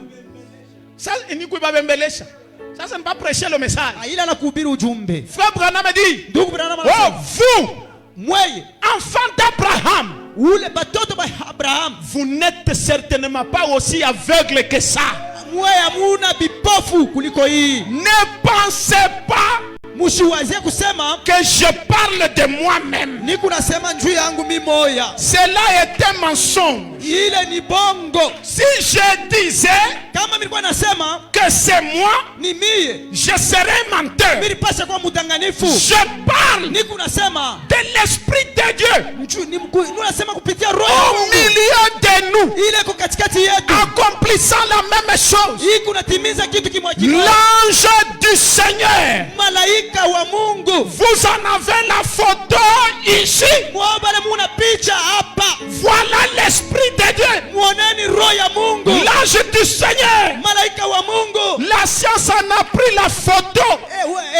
Ça ni kuibabembelesha. Ça c'est pas prêcher le message. Ile anakuhubiri ujumbe. Frère Branham dit, Ndugu Branham oh anasema, vous, mweye enfants d'Abraham, ule batoto ba Abraham, vous n'êtes certainement pas aussi aveugles que ça. mweye amuna bipofu kuliko hii. Ne pensez pas Mushiwazie kusema que je parle de moi-même. ni kunasema njuu yangu mimi moya. Cela est un mensonge. Ile ni bongo. Si je disais Kama nilikuwa Ninasema que c'est moi, ni mie. je serai menteur. Mimi pasha kwa mdanganifu. Je parle Niko nasema de l'Esprit de Dieu Ninasema kupitia roho au ya Mungu. milieu de nous, Ile iko katikati yetu. accomplissant la même chose. Iko natimiza kitu kimoja. L'ange du Seigneur. Malaika wa Mungu. Vous en avez la photo ici. Mwabale muna picha hapa. Voilà l'Esprit de Dieu. Muoneni roho ya Mungu. L'ange du Seigneur. Malaika wa Mungu. La science en a pris la photo.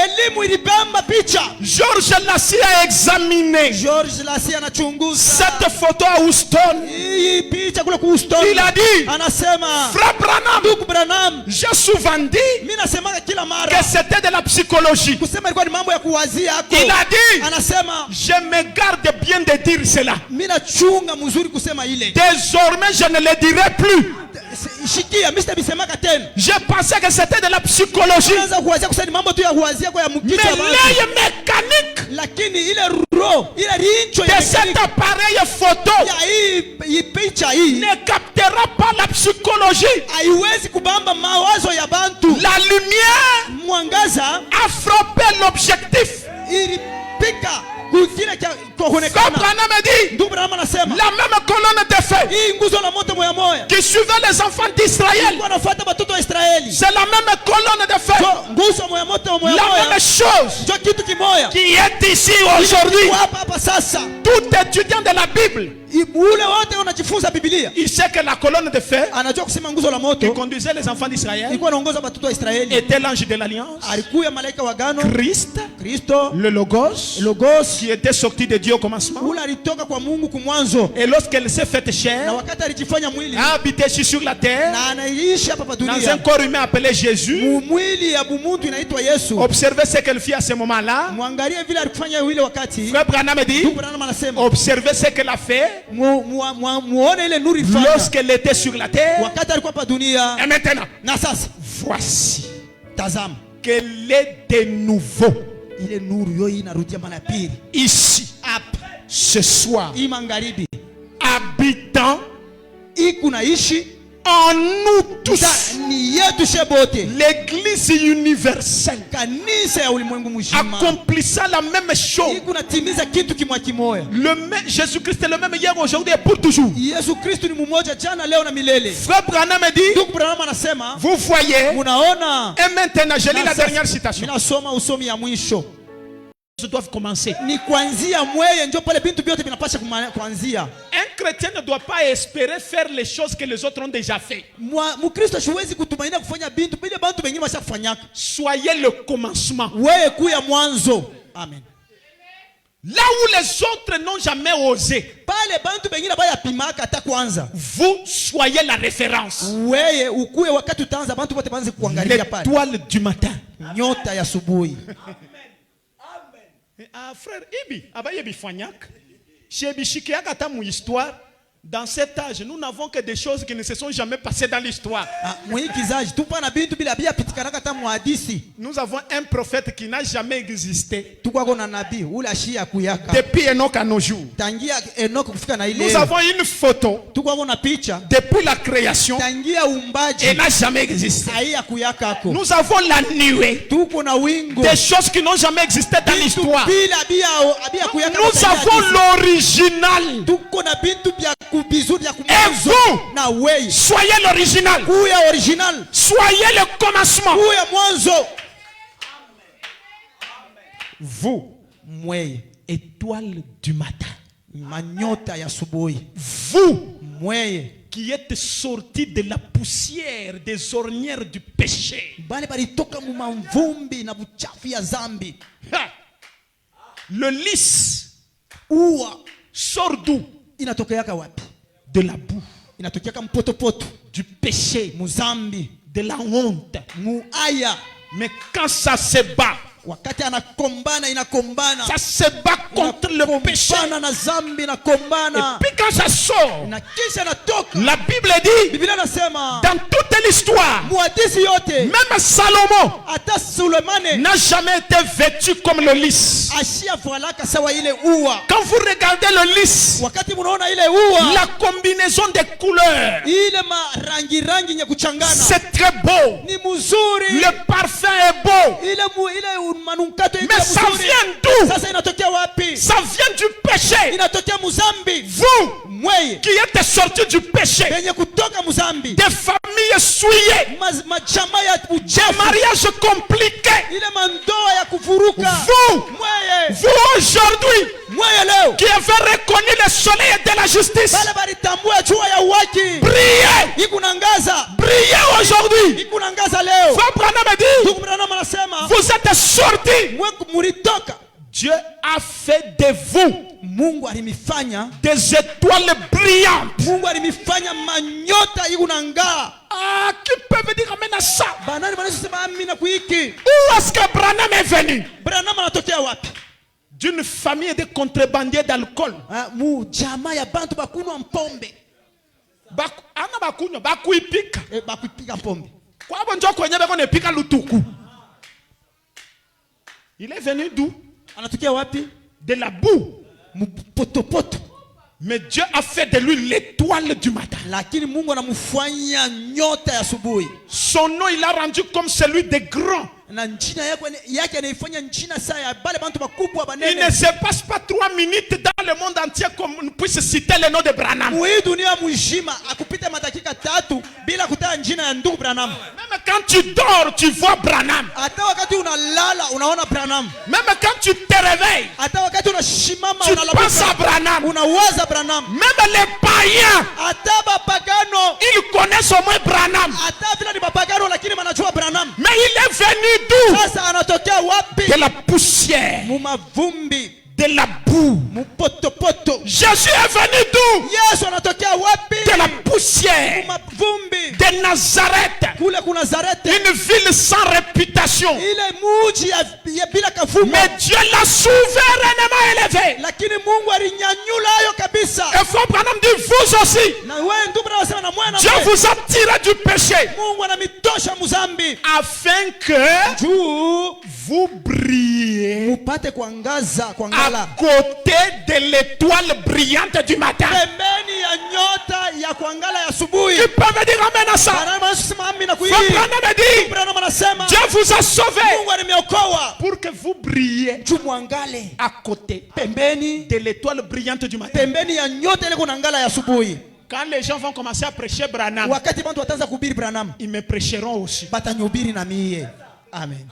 Elimu ilibamba picha. Georges Lassie a examiné George Lassie anachunguza cette photo à Houston. hii picha kule ku Houston. Il a dit, Anasema Frère Branham, ndugu Branham, j'ai souvent dit mimi nasema kila mara que c'était de la psychologie. kusema ilikuwa ni mambo ya kuwazia yako. Il a dit, Anasema je me garde bien de dire cela. mimi nachunga mzuri kusema ile. Désormais, je ne le dirai plus. Shikia, mimi sitabisemaka tena. Je pensais que c'était de la psychologie. Unaanza kuwazia kusema ni mambo tu ya kuwazia kwa ya Mais mkichwa basi. l'œil mécanique Lakini ile roho, ile richo de ya cet appareil photo ya hii picha hii ne captera pas la psychologie. haiwezi kubamba mawazo ya bantu. La lumière Mwangaza a frappé l'objectif. ilipika kuzile kwa Comme kuonekana. Branham a dit, Ndugu Branham anasema la même colonne de feu hii nguzo la moto moya moya qui suivait les enfants d'Israël, ilikuwa nafuata watoto wa Israeli. c'est la même colonne de feu, Nguzo moya moto moya la moya même chose ndio kitu kimoya qui est ici aujourd'hui. hapa sasa. Tout étudiant de la Bible, Ule wote unajifunza Biblia il sait que la colonne de feu anajua kusema nguzo la qui moto conduisait les enfants d'Israël ilikuwa inaongoza watoto wa Israeli. était l'ange de l'alliance, Alikuwa malaika wa agano Christ, Kristo, le Logos, Logos, qui était sorti de Dieu au commencement. ule alitoka kwa Mungu kumwanzo, Et lorsqu'elle s'est faite na chair, wakati alijifanya mwili a habité ici sur la terre, na anaishi hapa dans un dunia, corps humain appelé Jésus. mwili ya bumuntu inaitwa Yesu. Observez ce qu'elle fit à ce moment-là. Mwangalie vile alikufanya ile wakati. Frère Branham dit, Ndugu Branham anasema observez ce qu'elle a fait muone ile nuru ilifanya lorsqu'elle était sur la terre. wakati alikuwa hapa dunia. Et maintenant, Na sasa voici tazama qu'elle est de nouveau ile nuru yo inarudia mara ya pili ici, hapa ce soir, hii magharibi, habitant ikunaishi en nous tous. ni yetu shebote, L'église universelle kanisa ya ulimwengu mzima accomplissant la même chose. ikunatimiza kitu kimwa kimoya. Jésus-Christ est le même hier, aujourd'hui et pour toujours. Yesu Kristo ni mmoja jana leo na milele. Frère Branham dit, Ndugu Branham anasema vous voyez, munaona. et maintenant je lis Na la sasa, dernière citation. ninasoma usomi ya mwisho. Doivent commencer. Ni kuanzia mweye ndio pale bintu vyote vinapasha kuanzia. Un chrétien ne doit pas espérer faire les choses que les autres ont déjà fait. Mkristo siwezi kutumainia kufanya bintu bila bantu wengine washafanyaka. Soyez le commencement. Wewe kuya mwanzo. Amen. Là où les autres n'ont jamais osé, Pale bantu wengine baya pimaka hata kwanza. vous soyez la référence. Wewe ukuye wakati utaanza bantu wote baanze kuangalia pale. L'étoile du matin. Nyota ya asubuhi. Ah frère Ibi, abayebi fanyak. Chez Shikiaka ta mu histoire. Dans cet âge, nous n'avons que des choses qui ne se sont jamais passées dans l'histoire. Nous avons un prophète qui n'a jamais existé. Depuis Enoch à nos jours. Nous avons une photo. Depuis la création. Elle n'a jamais existé. Nous avons la nuée. Des choses qui n'ont jamais existé dans l'histoire. Nous avons l'original. Et vous, soyez l'original. Soyez le commencement. Vous, étoile du matin. Vous, qui êtes sortis de la poussière des ornières du péché. Le lys sort d'où? De la boue, du péché, de la honte. Mais quand ça se bat, ça se bat contre le péché. Et puis quand ça sort, la Bible dit, dans toute l'histoire, même Salomon n'a jamais été vêtu comme le lys. lys. ashia voilaka sawa ile ua. Quand vous regardez le lys, Wakati munaona ile ua, la combinaison des couleurs, ile marangi rangi nye kuchangana, c'est très beau. ni mzuri. Le parfum est beau. Ile manukato iko Mais ça mzuri. vient d'où? Sasa inatokea wapi? Ça vient du péché. Inatokea muzambi. Vous Mweye qui êtes sortis du péché, benye kutoka muzambi, des familles souillées, machama ya des uchafu, mariages compliqués. ile mandoa ya kuvuruka. Vous, Mweye vous aujourd'hui, mweye leo qui avez reconnu le soleil de la justice, bale balitambua jua ya uwaki, brillez, ikunangaza, brillez aujourd'hui. ikunangaza leo. Frère Branham me dit, Ndugu Branham anasema vous êtes sortis. mwe mulitoka. Dieu a fait de vous Mungu alimifanya, des étoiles brillantes. Mungu alimifanya manyota ikunangaa. Ah, qui peut me dire amen à ça? Banani wanasema amina kuiki. Où est-ce que Branham est venu? Branham anatokea wapi? D'une famille de contrebandiers d'alcool. Mu jamaa ya bantu bakunwa mpombe. Ana bakunywa bakuipika. Bakuipika pombe. Kwa hapo njoo kwenye bako nepika lutuku. Il est venu d'où? Anatokea wapi? De la boue. Mupotopoto. Mais Dieu a fait de lui l'étoile du matin. Lakini Mungu anamfanya nyota ya asubuhi. Son nom il a rendu comme celui des grands. Na njina yake anaifanya njina saa ya bale bantu bakubwa Il banene. ne se passe pas 3 minutes dans le monde entier comme on puisse citer le nom de Branham. Mui dunia mzima akupita madakika 3 bila kutaja njina ya ndugu Branham. Même quand tu dors, tu vois Branham. Hata wakati unalala unaona Branham. Même quand tu te réveilles, Hata wakati unashimama tu penses à Branham. unawaza Branham. Même les païens, Hata bapagano, ils connaissent au moins Branham. hata vile ni bapagano lakini wanajua Branham. Mais il est venu d'où? Sasa anatokea wapi? De la poussière, Mumavumbi, de la boue. mupotopoto. Jésus est venu d'où? Yesu anatokea wapi? De la poussière, Mumavumbi. de Nazareth. Kule kuna Nazareti. Une ville sans réputation. Ile muji ya bila kavuma. Mais Dieu l'a souverainement élevé. Lakini Mungu alinyanyula hayo kabisa. Et Frère Branham dit, vous aussi, Na wewe ndugu anasema na mwana Dieu vous a tiré du péché Mungu anamitosha muzambi afin que juu vous brilliez mupate kuangaza à kuangala côté de l'étoile brillante du matin. pembeni ya nyota ya kuangala ya asubuhi. Tu peux me dire amen à ça? Branham anasema amina Frère kuii. Branham me dit, Branham anasema Dieu vous a sauvé Mungu alimiokoa pour que vous brilliez juu muangale à côté pembeni de l'étoile brillante du matin. pembeni ya nyota ile kunaangala ya asubuhi. Quand les gens vont commencer à prêcher Branham, Wakati bantu wataanza kuhubiri Branham, ils me prêcheront aussi. batanyubiri na mie. Amen.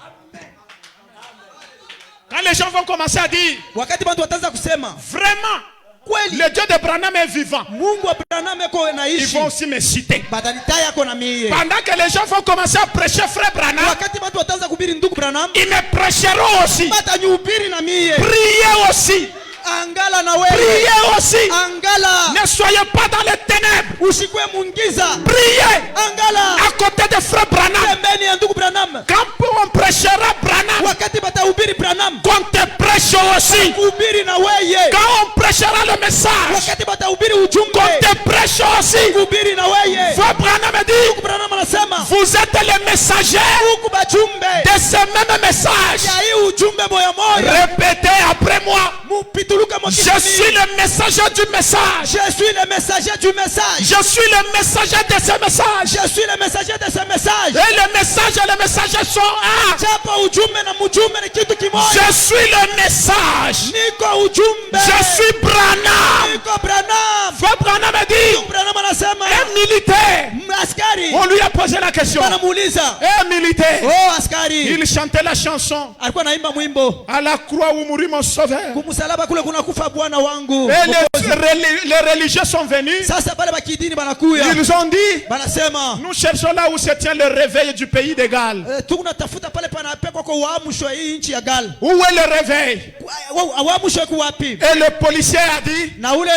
Quand les gens vont commencer à dire, Wakati bantu wataanza kusema vraiment, kweli le Dieu de Branham est vivant, Mungu wa Branham eko ils naishi, vont aussi me citer. batanita yako na mie. Pendant que les gens vont commencer à prêcher frère Branham, Wakati bantu wataanza kuhubiri ndugu Branham, ils me prêcheront aussi. batanyubiri na mie. Priez aussi. Angala na wewe. Priez aussi. Angala. Ne soyez pas dans les ténèbres. Usikwe mungiza. Priez Angala. à côté de frère Branham. Pembeni ya ndugu Branham. Quand on prêchera Branham, Wakati batahubiri Branham, qu'on te prêche aussi. kuhubiri na weye. Quand on prêchera le message, Wakati batahubiri ujumbe, qu'on te prêche aussi. kuhubiri na weye. Frère Branham dit, Ndugu Branham anasema, vous êtes les messagers huku bajumbe de ce même message. ya hii ujumbe moya moya. Répétez après moi. Mupituluka Je suis le messager du message. Je suis le messager du message. Je suis le messager de ce message. Je suis le messager de ce message. Et le message et le messager sont un. Japo ujumbe na mjumbe ni kitu kimoja. Je suis le message. Niko ujumbe. Je suis Branham. Niko Branham. Frère Branham a dit, Branham anasema un militaire. askari On lui a posé la question. anamuuliza, Un militaire. oh askari, Il chantait la chanson. alikuwa naimba mwimbo, À la croix où mourit mon sauveur. kumsalaba kule kuna kufa bwana wangu. Et les religieux sont venus. Sasa pale bakidini banakuya Ils ont dit, banasema nous cherchons là où se tient le réveil du pays de Galles. tunatafuta pale panapekwa kwa uamsho hii nchi ya Gal. Où est le réveil? Uamsho iko wapi? Et le policier a dit, Na ule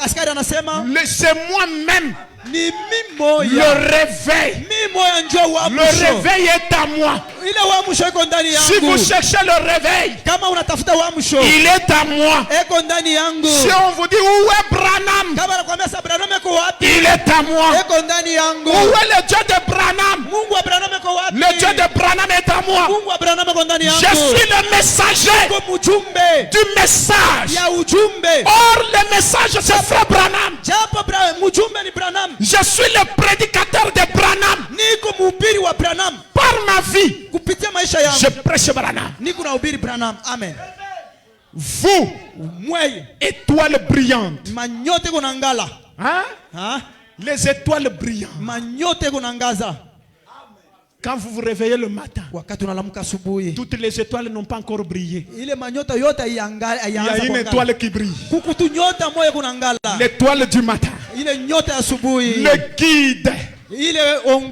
askari anasema c'est moi-même. ni mimi moya. Le réveil. Mimi moya njo Le uamsho. réveil est à moi. Ile uamsho iko ndani Si vous yangu. cherchez le réveil, Kama unatafuta uamsho il est à moi. iko ndani yangu. Si on vous dit où est Branham, Kama nakwambia sasa Branham iko wapi? il est à moi. Iko ndani yangu. Où est le Dieu de Branham? Mungu wa Branham iko wapi? Le Dieu de Branham est à moi. Mungu wa Branham yako ndani yangu. Je suis le messager Niko mjumbe du message. ya ujumbe. Or, le message, c'est Frère Branham. Japo mjumbe ni Branham. Je suis le prédicateur de Branham. Niko mhubiri wa Branham. Par ma vie, Kupitia maisha yangu je prêche Branham. niko nahubiri Branham. Amen. Vous, Mweye étoiles brillantes. manyote kunangala. Hein? Les étoiles brillantes. Manyote kunangaza. Quand vous vous réveillez le matin, Wakati unalamuka asubuhi, toutes les étoiles n'ont pas encore brillé. ile manyota yote Il y a ayaanza une kuangala. étoile qui brille. Kukutu nyota moja kunangala. L'étoile du matin. Ile nyota ya asubuhi. Le guide. Ile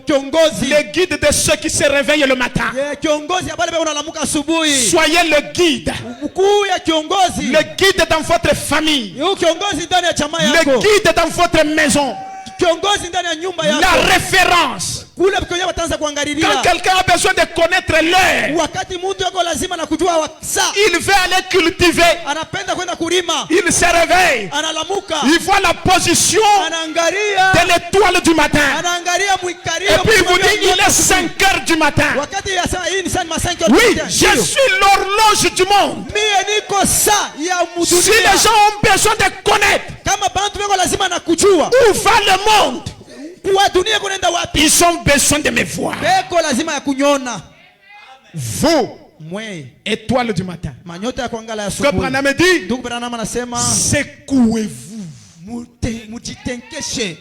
kiongozi. Le guide de ceux qui se réveillent le matin. Kiongozi ya wale unalamuka asubuhi. Soyez le guide. Mkuu ya kiongozi. Le guide dans votre famille. Yu kiongozi ndani ya chama Le yako. guide dans votre maison. Kiongozi ndani ya nyumba yako. La référence. Kule kwenye wataanza kuangalilia. Quand quelqu'un a besoin de connaître l'heure, Wakati mtu yako lazima na kujua saa. il veut aller cultiver. Anapenda kwenda kulima. Il se réveille. Analamuka. Il voit la position Anaangalia. de l'étoile du matin. Anaangalia mwikario. Et puis il vous dit, il est 5 heures du matin. Wakati ya saa hii ni saa 5 heures. Oui, je suis l'horloge du monde. Mie niko saa ya Si mudunia. les gens ont besoin de connaître Kama bantu wako lazima na kujua. où va le monde, Kwa dunia kunaenda wapi? ils ont besoin de me voir. Beko lazima ya kunyona. Vous, Mwe. étoile du matin. Manyota ya kuangala ya Ce que asubuhi. Branham dit, Ndugu Branham anasema secouez-vous. mujitenkeshe.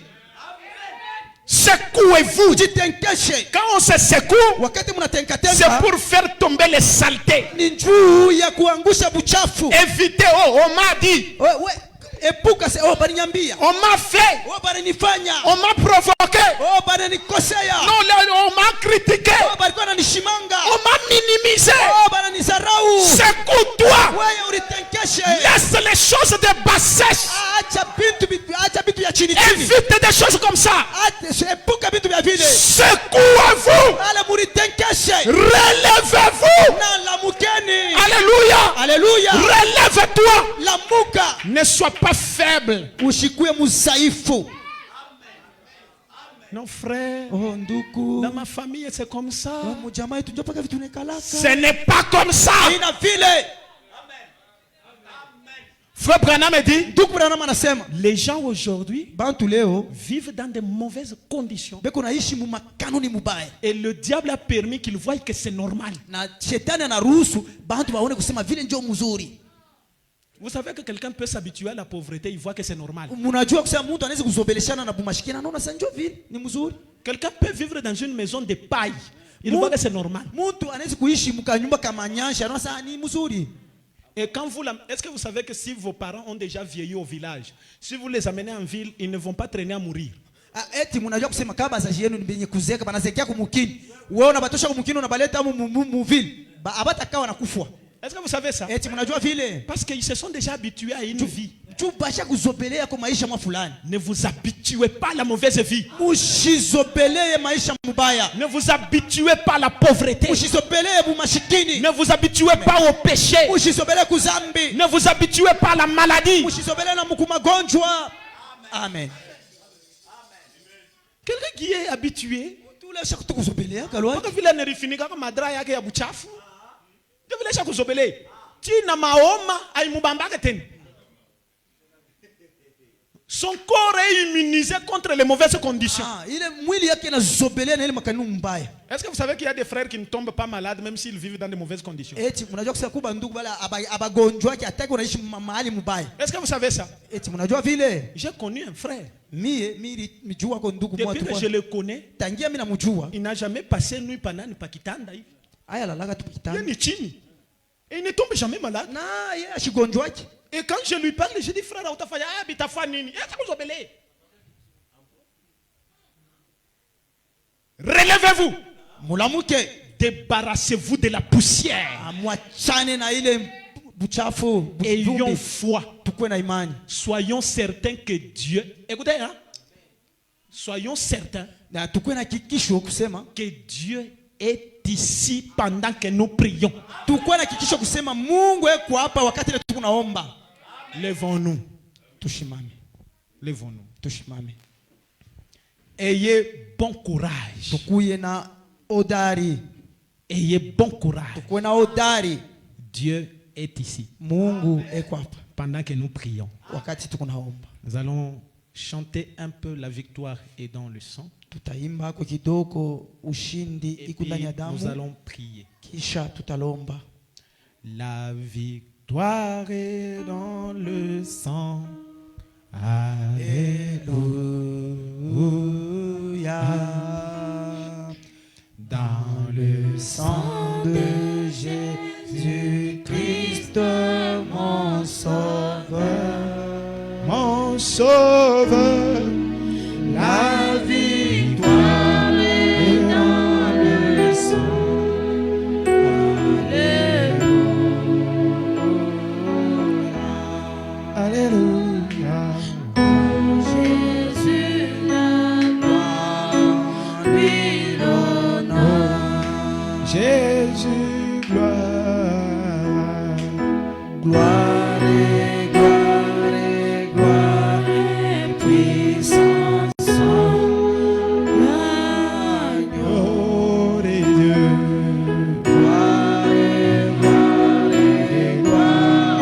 Secouez-vous. Mujitenkeshe. Quand on se secoue, Wakati mnatenka c'est tenka pour faire tomber les saletés. ni juu ya kuangusha buchafu. Évitez, oh, on m'a dit, Epuka se baninyambia. on m'a fait, Bananifanya. on m'a provoqué. Bananikosea. Non, on m'a critiqué, Balikuwa wananishimanga. on m'a minimisé. Bananizarau. Secoue-toi. Wewe ulitenkeshe. Laisse les choses de bassesse. Acha vitu ya chini chini. Évite des choses comme ça. Epuka vitu vya vile. Secouez-vous. Ale mulitenkeshe. Relevez-vous. Na lamukeni. Alléluia. Haleluya. Relève-toi. Lamuka. Ne sois pas faible. Ushikue muzaifu. Non, frère. Oh ndugu. Dans ma famille, c'est comme ça. Mjamaa yetu ndio paka vitu nekalaka. Ce n'est pas comme ça. Ina vile. Frère Branham dit, Ndugu Branham anasema les gens aujourd'hui bantu leo vivent dans de mauvaises conditions. beko naishi mu makanuni mubaya. Et le diable a permis qu'ils voient que c'est normal. Na shetani anaruhusu bantu waone kusema vile ndio mzuri. Vous savez que quelqu'un peut s'habituer à la pauvreté, il voit que c'est normal. Mnajua kusema mtu anaweza kuzobeleshana na bumashikina anaona sasa ndio vile ni mzuri. Quelqu'un peut vivre dans une maison de paille, il voit que c'est normal. Mtu anaweza kuishi mkanyumba kama nyasha anaona sasa ni mzuri. Et quand vous, est-ce que vous savez que si vos parents ont déjà vieilli au village, si vous les amenez en ville, ils ne vont pas traîner à mourir. Eti mnajua kusema kama bazazi yenu ni benye kuzeka banazekia kumukini. Wewe unabatosha kumukini unabaleta mu ville. Abata wanakufa. Est-ce que vous savez ça? Eti mnajua vile? Parce qu'ils se sont déjà habitués à une vie. Tubasha kuzobelea kwa maisha mafulani. Ne vous habituez pas à la mauvaise vie. Mushizobelee maisha mubaya. Ne vous habituez pas à la pauvreté. Mushizobelee bumashikini. Ne vous habituez pas au péché. Mushizobelee kuzambi. Ne vous habituez pas à la maladie. Mushizobelee na magonjwa. Amen. Quelqu'un qui est habitué, Tulesha kuzobelea kalwa. kwa vile nerifinika kama madra yake ya buchafu. Ndio vile sha kuzobelea. Tina maoma aimubambake tena. Son corps est immunisé contre les mauvaises conditions. Est-ce que vous savez qu'il y a des frères qui ne tombent pas malades même s'ils vivent dans de mauvaises conditions? Est-ce que vous savez ça? J'ai connu un frère. Depuis que je le connais, il n'a jamais passé nuit pendant une pakitanda. Il est chini. Et il ne tombe jamais malade. Et quand je lui parle, je dis frère, relevez-vous. Débarrassez-vous de la poussière. Ayons foi. Soyons certains que Dieu, écoutez, hein? Soyons certains que Dieu est ici pendant que nous prions. Levons-nous. Levons-nous. Ayez bon courage. Ayez bon courage. tukuwe na hodari. Dieu est ici. Mungu eko hapa Pendant que nous prions, wakati tukunaomba. nous allons chanter un peu la victoire est dans le sang. Tutaimba hako kidogo, ushindi Et iko ndani ya puis, nous damu, allons prier. kisha tutalomba. La victoire est dans le sang. Alléluia. Dans le Sang de Jésus-Christ, mon sauveur. mon sauveur, La victoire est dans le sang. Alléluia. Jésus, la gloire, lui l'honneur. Jésus, gloire. Gloire et gloire et gloire et puissance en l'agneau. Oh, des dieux. Gloire et gloire et gloire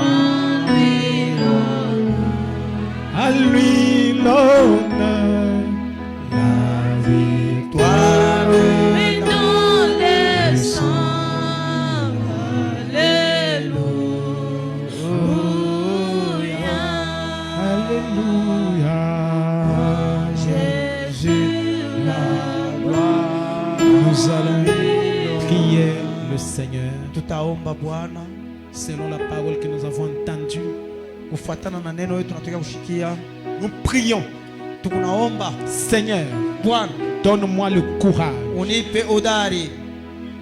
À lui l'honneur. la victoire est dans les sangs. Alléluia. Alléluia. Jésus, la gloire. Nous allons prier le Seigneur Tutaomba Bwana selon la parole que nous avons entendue. kufuatana na neno yetu tunataka kushikia. Nous prions, Tukunaomba Seigneur, Bwana, donne-moi le courage. unipe hodari.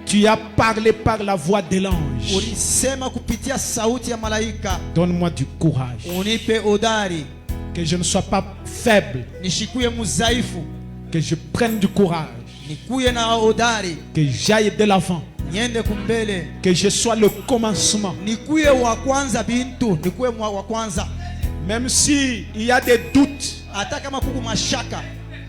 Tu as parlé par la voix de l'ange. Ulisema kupitia sauti ya malaika. Donne-moi du courage. Unipe hodari, Que je ne sois pas faible. nishikuye muzaifu, Que je prenne du courage. nikuye na hodari, Que j'aille de l'avant. niende kumbele, Que je sois le commencement. nikuye wa kwanza bintu, nikuye wa kwanza. Même si il y a des doutes, Hata kama kuku mashaka,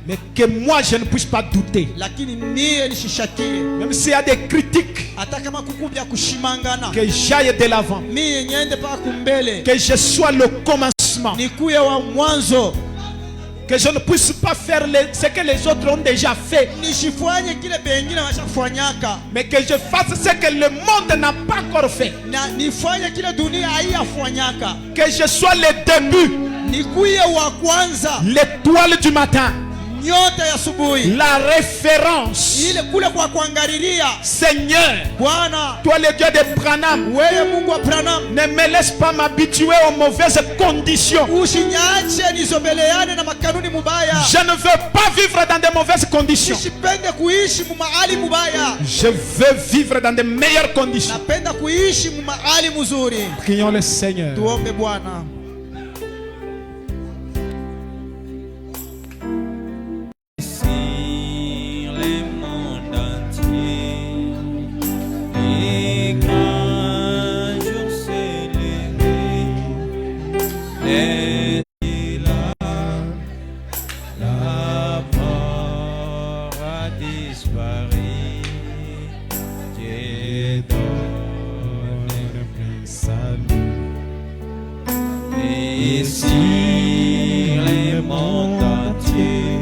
mais que moi je ne puisse pas douter. lakini mie nishishakie. Même s'il y a des critiques, Hata kama kuku vya kushimangana, que j'aille de l'avant. mie niende paka kumbele, Que je sois le commencement. nikuye wa mwanzo. Que je ne puisse pas faire ce que les autres ont déjà fait. Nishifanye kile bengine washafanyaka, Mais que je fasse ce que le monde n'a pas encore fait. na nifanye kile dunia haiyafanyaka. Que je sois le début, Nikuye wa kwanza, l'étoile du matin, nyota ya asubuhi, la référence. ile kule kwa kuangalilia. Seigneur, Bwana, toi le Dieu de Branham, wewe Mungu wa Branham, ne me laisse pas m'habituer aux mauvaises conditions. usinyache nizobeleane na makanuni mubaya. Je ne veux pas vivre dans de mauvaises conditions. Nisipende kuishi mu mahali mubaya, Je veux vivre dans de meilleures conditions. napenda kuishi mu mahali mzuri. Prions le Seigneur. Tuombe Bwana. Sur le monde entier, les grands jours s'élevés, les la mort a disparu, Dieu donne le plein salut. Et sur le monde entier,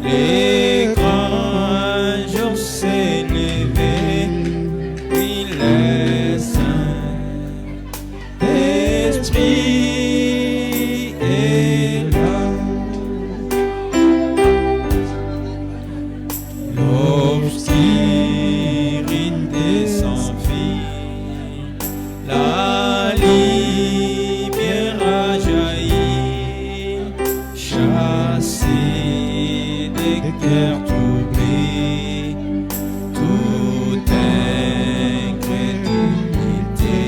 les grands jours s'est levé, puis le Saint-Esprit est là. L'obscurité s'enfuit, la lumière a jailli, chassé des cœurs troublés, toute incrédulité,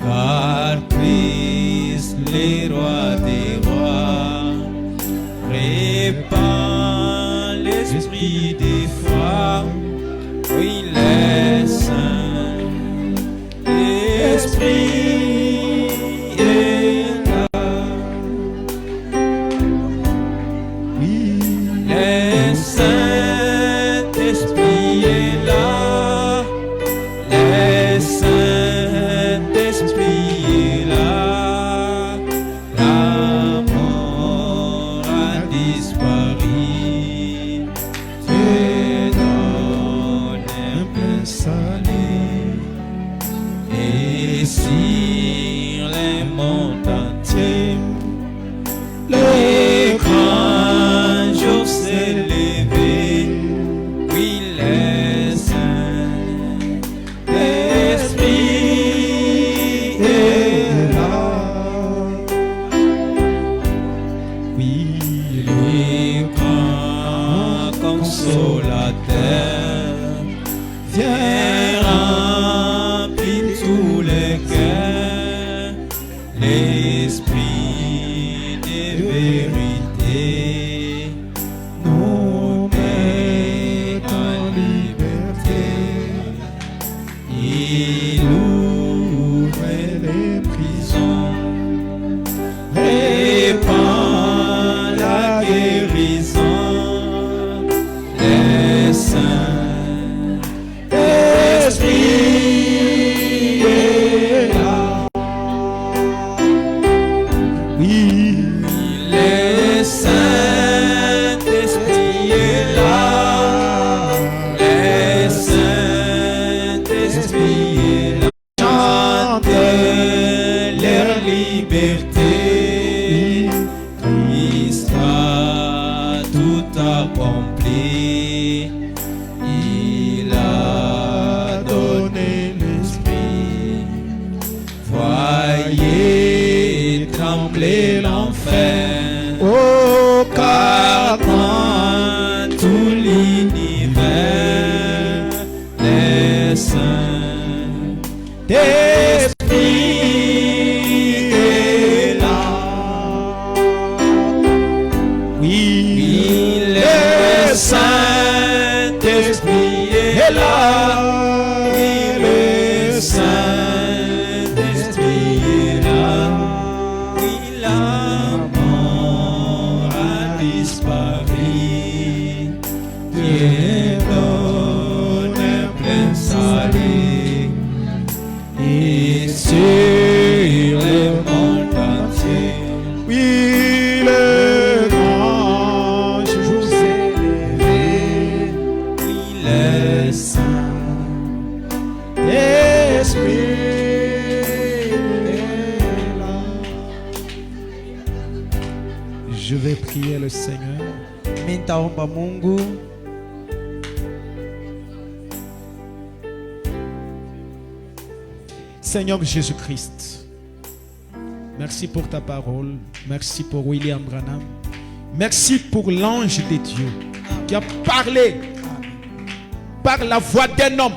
car Christ, les rois des rois, répand l'esprit des foi, oui, le Saint-Esprit est là. Le Saint-Esprit est là. sur la terre. Viens remplir tous les cœurs, l'esprit de vérité nous met en liberté. Il ouvre les prisons, répand la guérison. Les saints esprits est là. Oui, les saints esprits est là. Les saints esprits est là. Chante leur liberté. Christ a tout accompli. Il a donné l'esprit. Voyez trembler l'enfer. Oh, car dans tout l'univers, les saints d'esprit est là. Oui, le Saint-Esprit est là. Oui, le Saint-Esprit est là. Oui, la mort a disparu. Dieu donne un plein salut. Et sur le monde entier. Oui, le grand jour s'est levé. Oui, le Saint-Esprit est là. Je vais prier le Seigneur. Nitaomba Mungu. Seigneur Jésus-Christ, merci pour ta parole. Merci pour William Branham. Merci pour l'ange de Dieu qui a parlé par la voix d'un homme.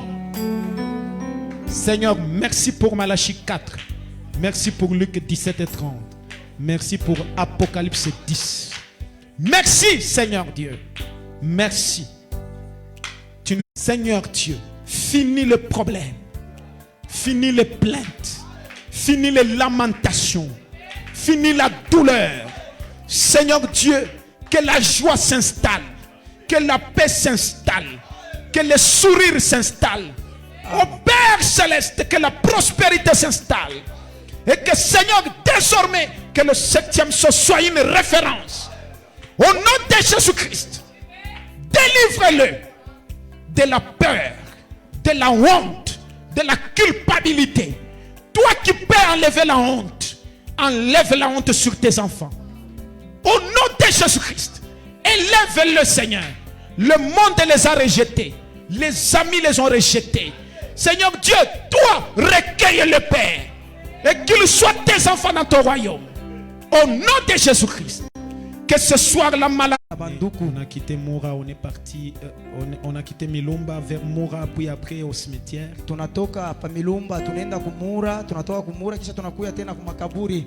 Seigneur, merci pour Malachie 4. Merci pour Luc 17 et 30. Merci pour Apocalypse 10. Merci, Seigneur Dieu. Merci. Seigneur Dieu, finis le problème. Finis les plaintes. Finis les lamentations. Finis la douleur. Seigneur Dieu, que la joie s'installe. Que la paix s'installe. Que le sourire s'installe. Au Père Céleste, que la prospérité s'installe. Et que Seigneur, désormais, que le 7e saut soit une référence. Au nom de Jésus-Christ, délivre-le de la peur, de la honte, de la culpabilité. Toi qui peux enlever la honte, enlève la honte sur tes enfants. Au nom de Jésus-Christ, élève-le Seigneur. Le monde les a rejetés. Les amis les ont rejetés. Seigneur Dieu, toi, recueille le Père. Et qu'ils soient tes enfants dans ton royaume. Au nom de Jésus-Christ. Que ce soir la maladie. On a quitté Moura, on est parti, on a quitté Milumba vers Moura, puis après au cimetière. Tunatoka hapa Milumba, tunaenda kumura, tunatoka kumura kisha tunakuya tena kumakaburi.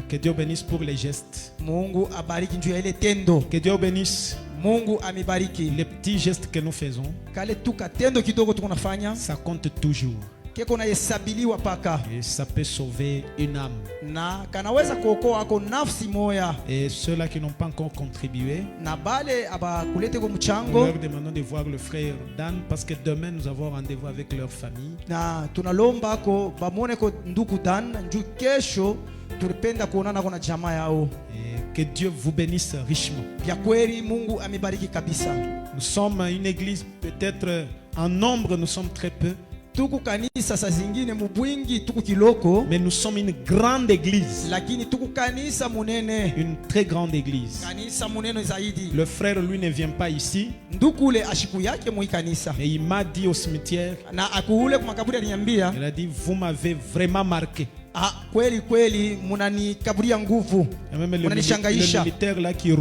Que Dieu bénisse pour les gestes. Mungu abariki njoo ya ile tendo. Que Dieu bénisse. Mungu amibariki. Les petits gestes que nous faisons. Kale tuka tendo kidogo tunafanya. Ça compte toujours. Keko na hesabiliwa paka. Et ça peut sauver une âme. Na kanaweza kuokoa ako nafsi moya. Et ceux-là qui n'ont pas encore contribué, na bale abakulete ko nous mchango. leur demandons de voir le frère Dan parce que demain nous avons rendez-vous avec leur famille. Na tunalomba ko bamone ko nduku Dan njoo kesho tulipenda kuonana kuna jamaa yao. Et que Dieu vous bénisse richement. Vya kweli Mungu amibariki kabisa. Nous sommes une église peut-être en nombre, nous sommes très peu. Tuku kanisa saa zingine mubwingi tuku kiloko, mais nous sommes une grande église, lakini tuku kanisa munene, une très grande église. Kanisa munene zaidi. Le frère lui ne vient pas ici, ndukule ashiku yake mwi kanisa, et il m'a dit au cimetière, na akuule kwa makaburi aliniambia, il a dit vous m'avez vraiment marqué. Ah, kweli kweli munanikaburia nguvu, Et même le munanishangaisha. militaire là qui